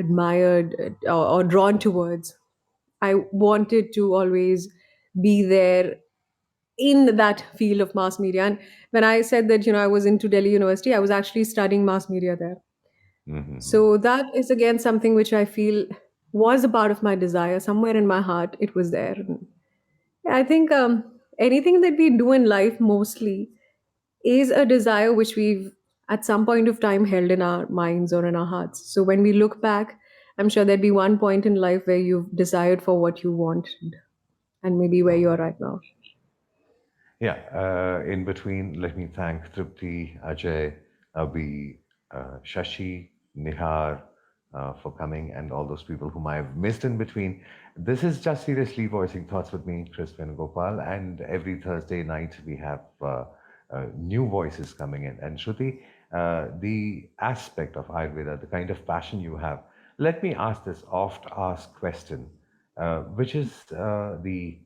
admired or drawn towards. I wanted to always be there in that field of mass media. And when I said that, I was into Delhi University, I was actually studying mass media there. Hmm. So that is again something which I feel was a part of my desire. Somewhere in my heart, it was there. And yeah, I think anything that we do in life mostly is a desire which we've at some point of time held in our minds or in our hearts. So when we look back, I'm sure there'd be one point in life where you've desired for what you wanted and maybe where you are right now. Yeah, in between, let me thank Tripti, Ajay, Abhi, Shashi, Nihar for coming, and all those people whom I've missed in between. This is Just Seriously Voicing Thoughts with me, Kriss Venugopal, and every Thursday night we have new voices coming in. And Shruti, the aspect of Ayurveda, the kind of passion you have, let me ask this oft asked question, which is the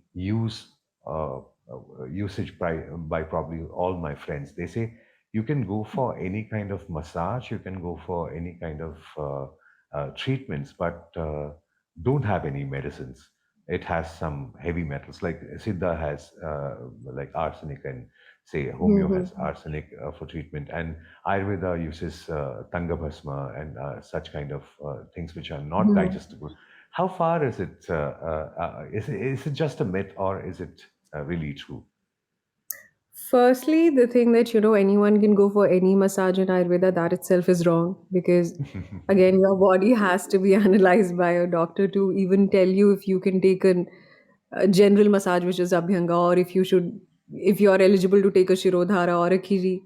usage by probably all my friends. They say you can go for any kind of massage, you can go for any kind of treatments, but don't have any medicines. It has some heavy metals, like Siddha has like arsenic, and say Homeo has Mhm. arsenic for treatment, and Ayurveda uses Tanga Bhasma and such kind of things which are not Mhm. digestible. How far is it? Is it just a myth, or is it really true? Firstly, the thing that anyone can go for any massage in Ayurveda, that itself is wrong because again, your body has to be analyzed by a doctor to even tell you if you can take a general massage, which is Abhyanga, or if you're eligible to take a Shirodhara or a Kiri.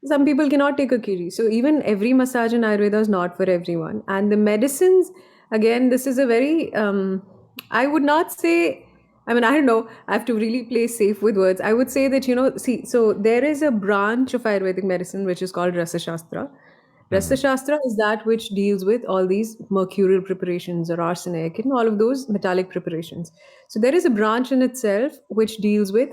Some people cannot take a Kiri. So even every massage in Ayurveda is not for everyone. And the medicines, again, this is a very, I would not say, I mean, I don't know, I have to really play safe with words. I would say that, see, so there is a branch of Ayurvedic medicine which is called Rasa Shastra. Rasa Mhm. Shastra is that which deals with all these mercurial preparations or arsenic and all of those metallic preparations. So there is a branch in itself which deals with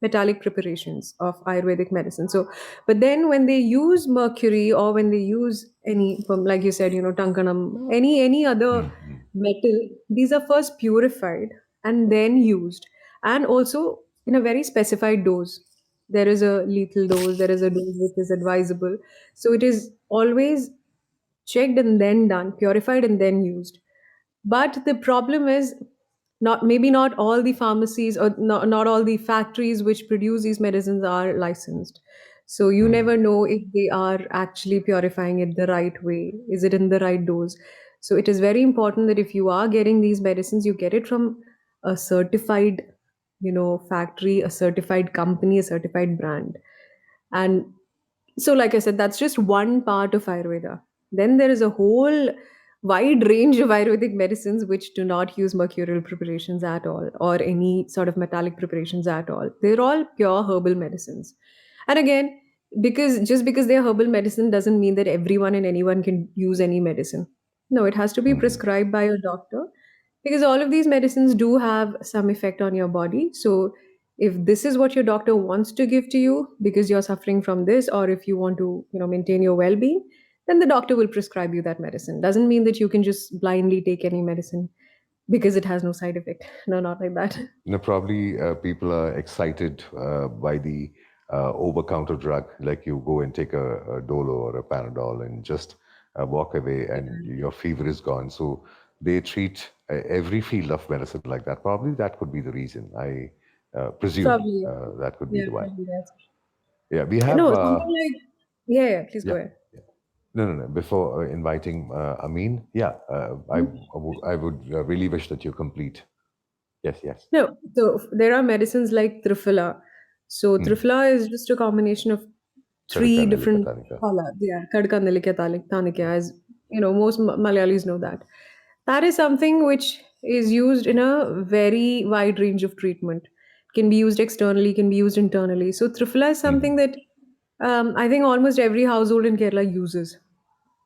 metallic preparations of Ayurvedic medicine. So, but then when they use mercury or when they use any, like you said, tankanam, any other Mhm. metal, these are first purified and then used, and also in a very specified dose. There is a lethal dose, there is a dose which is advisable. So it is always checked and then done, purified and then used. But the problem is not all the pharmacies or not all the factories which produce these medicines are licensed. So you never Mhm. know if they are actually purifying it the right way. Is it in the right dose? So it is very important that if you are getting these medicines, you get it from a certified, factory, a certified company, a certified brand. And so, like I said, that's just one part of Ayurveda. Then there is a whole wide range of Ayurvedic medicines which do not use mercurial preparations at all or any sort of metallic preparations at all. They're all pure herbal medicines. And again, because they're herbal medicine doesn't mean that everyone and anyone can use any medicine. No, it has to be Mhm. prescribed by a doctor because all of these medicines do have some effect on your body. So if this is what your doctor wants to give to you because you're suffering from this, or if you want to maintain your well-being, then the doctor will prescribe you that medicine. Doesn't mean that you can just blindly take any medicine because it has no side effect. No, not like that. No, probably people are excited by the over-counter drug, like you go and take a Dolo or a Panadol and just walk away, and your fever is gone. So they treat every field of medicine like that. Probably that could be the reason. I presume Probably. that could be Yeah, the one. probably that's Yeah, we have. no something like. Yeah, yeah, please go Yeah. ahead. No, no, no. Before inviting Amin, yeah, I would really wish that you complete. Yes, yes. No, so there are medicines like Triphala. So Hmm. Triphala is just a combination of three Kadika nalika different tanika. phala. Yeah, Kadka Nalika Tanikya, as you know, most Malayalis know that. That is something which is used in a very wide range of treatment. Can be used externally, can be used internally. So Triphala is Hmm. something that I think almost every household in Kerala uses.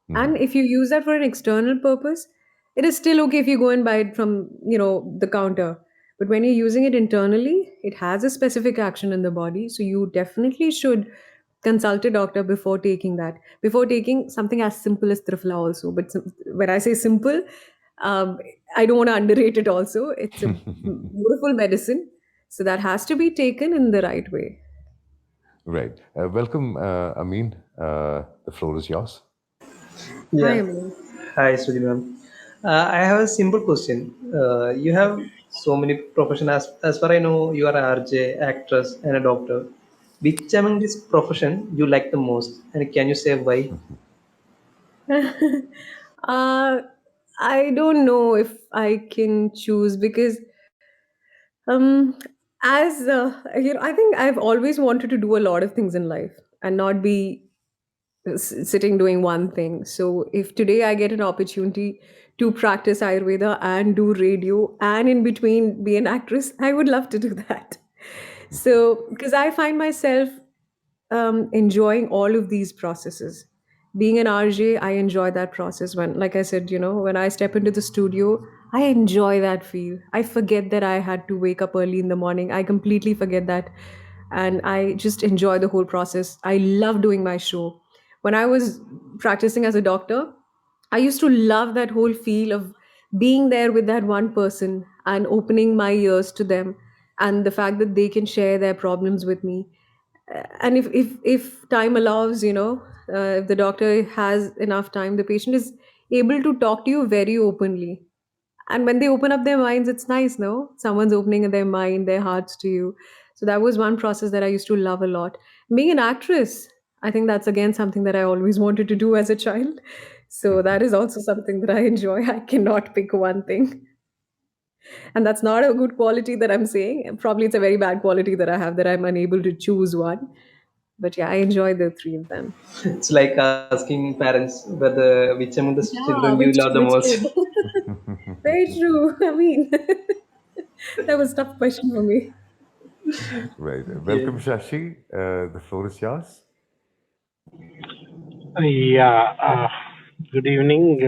Hmm. And if you use that for an external purpose, it is still okay if you go and buy it from, the counter. But when you're using it internally, it has a specific action in the body. So you definitely should consult a doctor before taking that. Before taking something as simple as Trifla also. But when I say simple, um, I don't want to underrate it also. It's a beautiful medicine. So that has to be taken in the right way. Right. Welcome, Amin. The floor is yours. Hi, Yeah. Emily. Hi, Shruti ma'am. I have a simple question. You have so many professions. As far I know, you are an RJ, actress, and a doctor. Which among this profession you like the most, and can you say why? uh, I don't know if I can choose because um as I think I've always wanted to do a lot of things in life and not be sitting doing one thing. So if today I get an opportunity to practice Ayurveda and do radio and in between be an actress, I would love to do that. So because I find myself enjoying all of these processes. Being an RJ, I enjoy that process. When, like I said, when I step into the studio, I enjoy that feel. I forget that I had to wake up early in the morning. I completely forget that. And I just enjoy the whole process. I love doing my show. When I was practicing as a doctor, I used to love that whole feel of being there with that one person and opening my ears to them and the fact that they can share their problems with me. And if time allows, if the doctor has enough time, the patient is able to talk to you very openly. And when they open up their minds, it's nice, no? Someone's opening their mind, their hearts to you. So that was one process that I used to love a lot. Being an actress, I think that's again something that I always wanted to do as a child. So that is also something that I enjoy. I cannot pick one thing. And that's not a good quality that I'm saying. Probably it's a very bad quality that I have, that I'm unable to choose one. But yeah, I enjoy the three of them. It's like asking parents whether which among the children Yeah, you love the which most. kid? Very true. I mean, that was a tough question for me. Right. Yeah. Welcome, Shashi. The floor is yours. Yeah, good evening,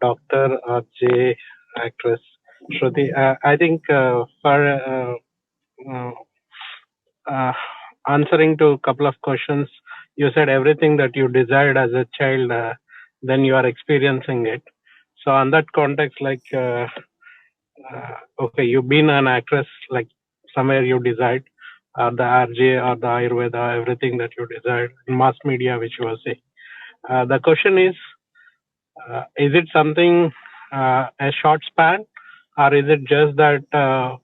Dr. RJ, actress Shruti. I think for uh, uh, answering to a couple of questions, you said everything that you desired as a child, then you are experiencing it. So, on that context, like, okay, you've been an actress, like somewhere you desired, the RJ or the Ayurveda, everything that you desired, mass media, which you were saying. The question is it something a short span, or is it just that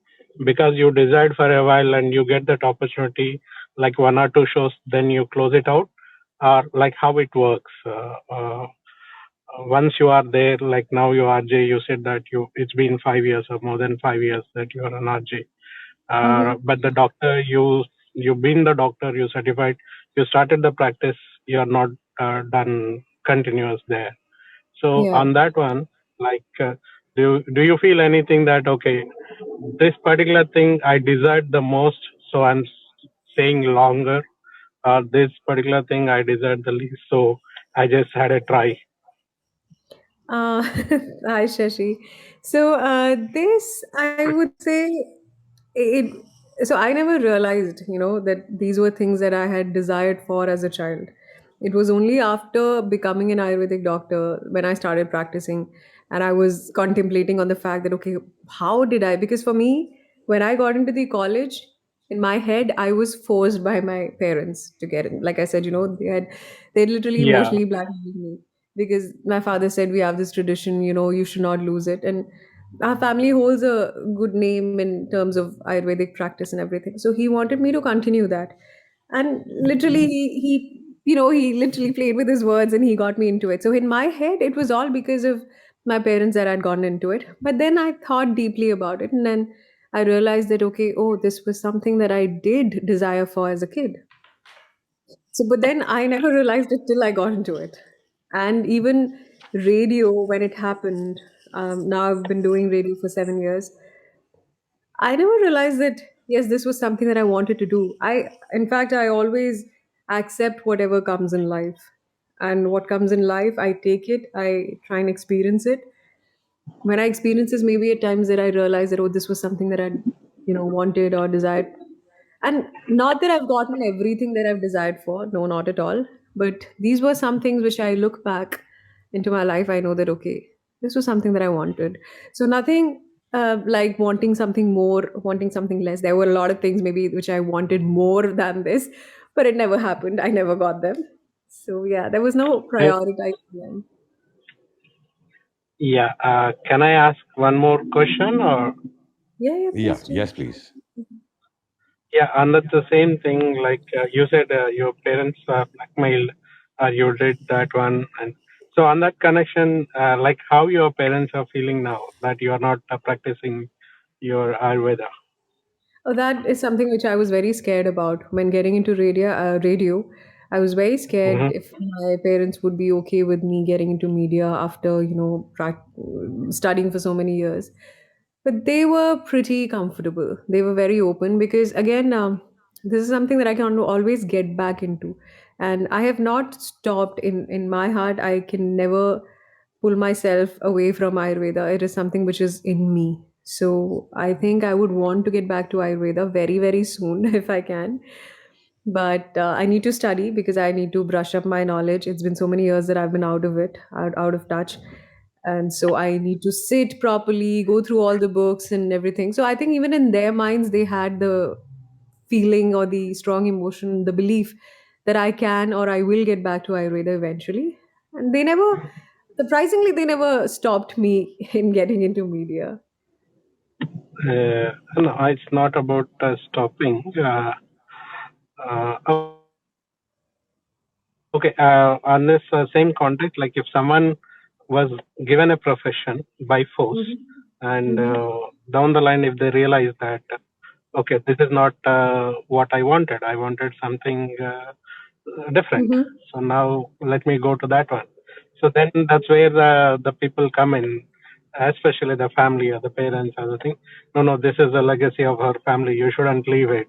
because you desired for a while and you get that opportunity, like one or two shows, then you close it out, or like how it works? Once you are there, like now you are RJ, you said that it's been 5 years or more than 5 years that you are an RJ. Hmm. But the doctor, you've been the doctor, you certified, you started the practice, you are not done continuous there. So Yeah. on that one, like, do you feel anything that okay, this particular thing I desired the most, so I'm staying longer, or this particular thing I desired the least, so I just had a try. Uh, Hi, Shashi. So, this, I would say, it. So, I never realized, that these were things that I had desired for as a child. It was only after becoming an Ayurvedic doctor when I started practicing, and I was contemplating on the fact that, okay, how did I? Because for me, when I got into the college, in my head, I was forced by my parents to get in. Like I said, they literally Yeah, emotionally blackmailed me because my father said we have this tradition, you should not lose it. And our family holds a good name in terms of Ayurvedic practice and everything. So he wanted me to continue that. And literally, he he literally played with his words and he got me into it. So in my head, it was all because of my parents that I'd gone into it. But then I thought deeply about it, and then I realized that, okay, oh, this was something that I did desire for as a kid. So, but then I never realized it till I got into it. And even radio, when it happened, now I've been doing radio for 7 years. I never realized that, yes, this was something that I wanted to do. In fact, I always accept whatever comes in life. And what comes in life, I take it, I try and experience it. When I experience this, maybe at times that I realize that, oh, this was something that I, wanted or desired. And not that I've gotten everything that I've desired for, no, not at all. But these were some things which I look back into my life. I know that, okay, this was something that I wanted. So nothing like wanting something more, wanting something less. There were a lot of things maybe which I wanted more than this, but it never happened. I never got them. So yeah, there was no Uh, prioritizing. yeah. Can I ask one more question or? Yeah, yeah, Yeah, please do. yes, please. Yeah, and that's the same thing. Like you said, your parents blackmailed, you did that one, and so on that connection, like how your parents are feeling now that you are not practicing your Ayurveda. Oh, that is something which I was very scared about when getting into radio. I was very scared Hmm. if my parents would be okay with me getting into media after studying for so many years. But they were pretty comfortable. They were very open because again, this is something that I can always get back into, and I have not stopped in my heart. I can never pull myself away from Ayurveda. It is something which is in me. So I think I would want to get back to Ayurveda very, very soon if I can. But I need to study because I need to brush up my knowledge. It's been so many years that I've been out of it, out of touch. And so I need to sit properly, go through all the books and everything. So I think even in their minds, they had the feeling or the strong emotion, the belief that I can or I will get back to Ayurveda eventually. And they never, surprisingly, they never stopped me in getting into media. No, it's not about stopping. Okay, on this same context, like if someone was given a profession by force, and Hmm. down the Hmm. line, if they realize that, okay, this is not what I wanted something different. Hmm. So now let me go to that one. So then that's where the people come in, especially the family or the parents or the thing. No, no, this is the legacy of our family. You shouldn't leave it.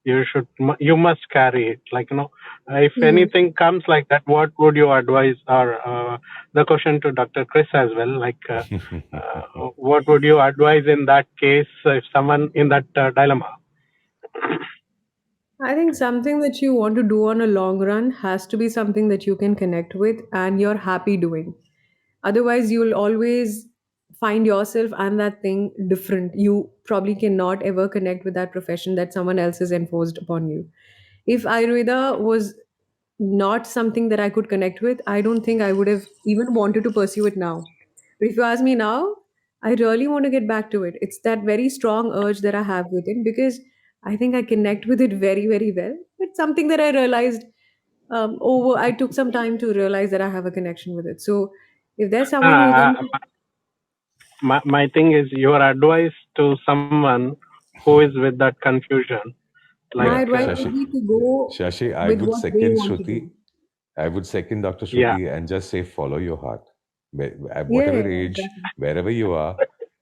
You must carry it. Like, if Hmm. anything comes like that, what would you advise? Or the question to Dr. Chris as well. Like, what would you advise in that case if someone in that dilemma? I think something that you want to do on a long run has to be something that you can connect with and you're happy doing. Otherwise, you'll always find yourself and that thing different. You probably cannot ever connect with that profession that someone else has enforced upon you. If Ayurveda was not something that I could connect with, I don't think I would have even wanted to pursue it now. But if you ask me now, I really want to get back to it. It's that very strong urge that I have within because I think I connect with it very, very well. It's something that I realized I took some time to realize that I have a connection with it. So if there's someone who Uh, thinks, my thing is your advice to someone who is with that confusion, like my advice would Shashi, be to go Shashi, I with would what they second want to Shruti. do. I would second Dr. yeah, Shruti and just say follow your heart. At Yeah, whatever yeah, age, exactly. wherever you are,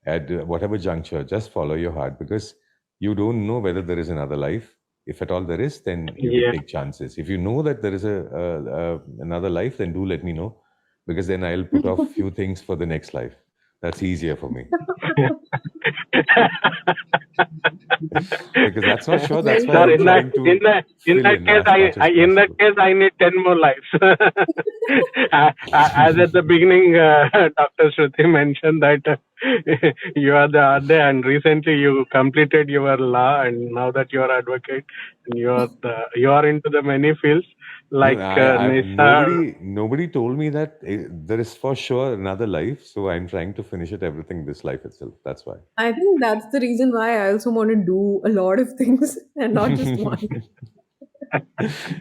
at whatever juncture, just follow your heart because you don't know whether there is another life. If at all there is, then you can yeah. take chances. If you know that there is another life, then do let me know because then I'll put off few things for the next life. That's easier for me because that's not sure. That's Very why Sir, true. I'm in that trying in to that in fill that in case, as much as in that possible. case I need 10 more lives. As at the beginning, Dr. Shruti mentioned that you are the Ade and recently you completed your law and now that you are advocate and you are into the many fields No, like I Nisar. nobody told me that there is for sure another life. So I'm trying to finish it everything this life itself. That's why. I think that's the reason why I also want to do a lot of things and not just one.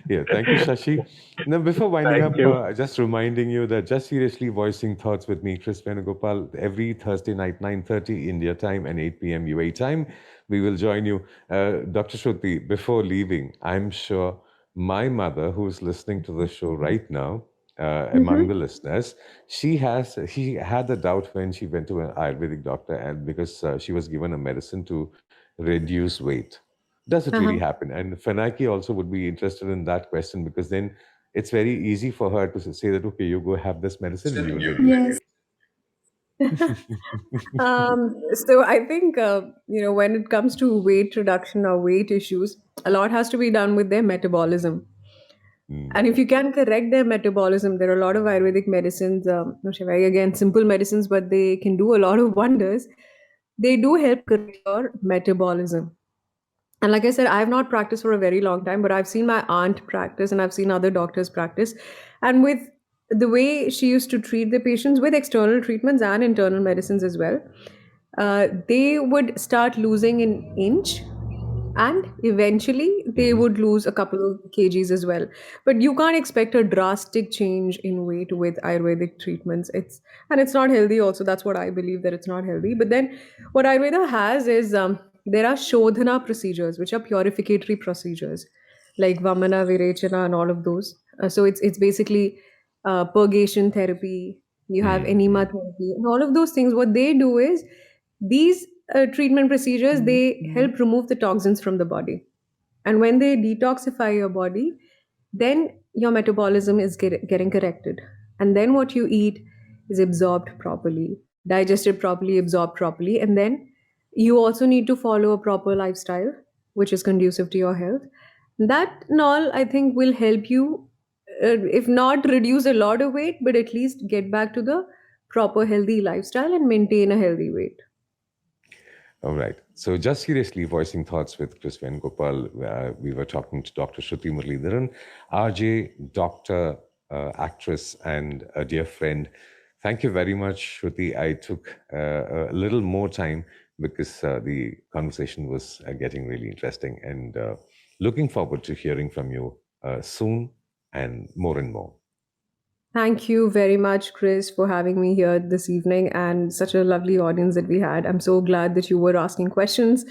Yeah, thank you, Shashi. Now, before winding Thank up, you. just reminding you that just seriously voicing thoughts with me, Kriss Venugopal, every Thursday night, 9:30 India time and 8 p.m. UAE time. We will join you. Dr. Shruti, before leaving, I'm sure my mother, who's listening to the show right now, among the listeners, she had the doubt when she went to an Ayurvedic doctor, and because she was given a medicine to reduce weight. Does it really Uh-huh. happen? And Fanaki also would be interested in that question, because then it's very easy for her to say that, okay, you go have this medicine and you will reduce Yes. weight. So I think when it comes to weight reduction or weight issues, a lot has to be done with their metabolism. Mm, And if you can correct their metabolism, there are a lot of Ayurvedic medicines, which are very, again, simple medicines, but they can do a lot of wonders. They do help correct your metabolism. And like I said, I have not practiced for a very long time, but I've seen my aunt practice and I've seen other doctors practice. And with the way she used to treat the patients with external treatments and internal medicines as well, they would start losing an inch, and eventually they mhm. would lose a couple of kgs as well. But you can't expect a drastic change in weight with Ayurvedic treatments. It's not healthy also. That's what I believe, that it's not healthy. But then what Ayurveda has is, there are shodhana procedures, which are purificatory procedures, like vamana, virechana, and all of those. So it's basically purgation therapy. You have Mm, enema mm, therapy, and all of those things. What they do is, these treatment procedures, they help remove the toxins from the body, and when they detoxify your body, then your metabolism is getting corrected, and then what you eat is absorbed properly, digested properly, absorbed properly, and then you also need to follow a proper lifestyle which is conducive to your health. That and all, I think, will help you, if not reduce a lot of weight, but at least get back to the proper healthy lifestyle and maintain a healthy weight. all right. So, just seriously voicing thoughts with Kriss Venugopal, we were talking to Dr. Shruti Muralidharan, RJ, doctor, actress, and a dear friend. Thank you very much, Shruti. I took a little more time because the conversation was getting really interesting, and looking forward to hearing from you soon and more and more. Thank you very much, Chris, for having me here this evening, and such a lovely audience that we had. I'm so glad that you were asking questions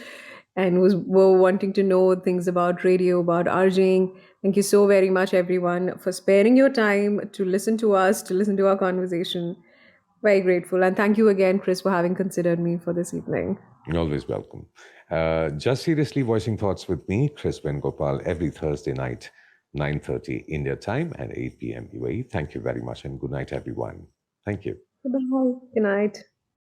and were wanting to know things about radio, about RJing. Thank you so very much, everyone, for sparing your time to listen to us, to listen to our conversation. Very grateful. And thank you again, Chris, for having considered me for this evening. You're always welcome. Just seriously voicing thoughts with me, Kriss Venugopal, every Thursday night, 9:30 India time and 8 p.m. UAE. Thank you very much, and good night, everyone. Thank you. Bye. Good night.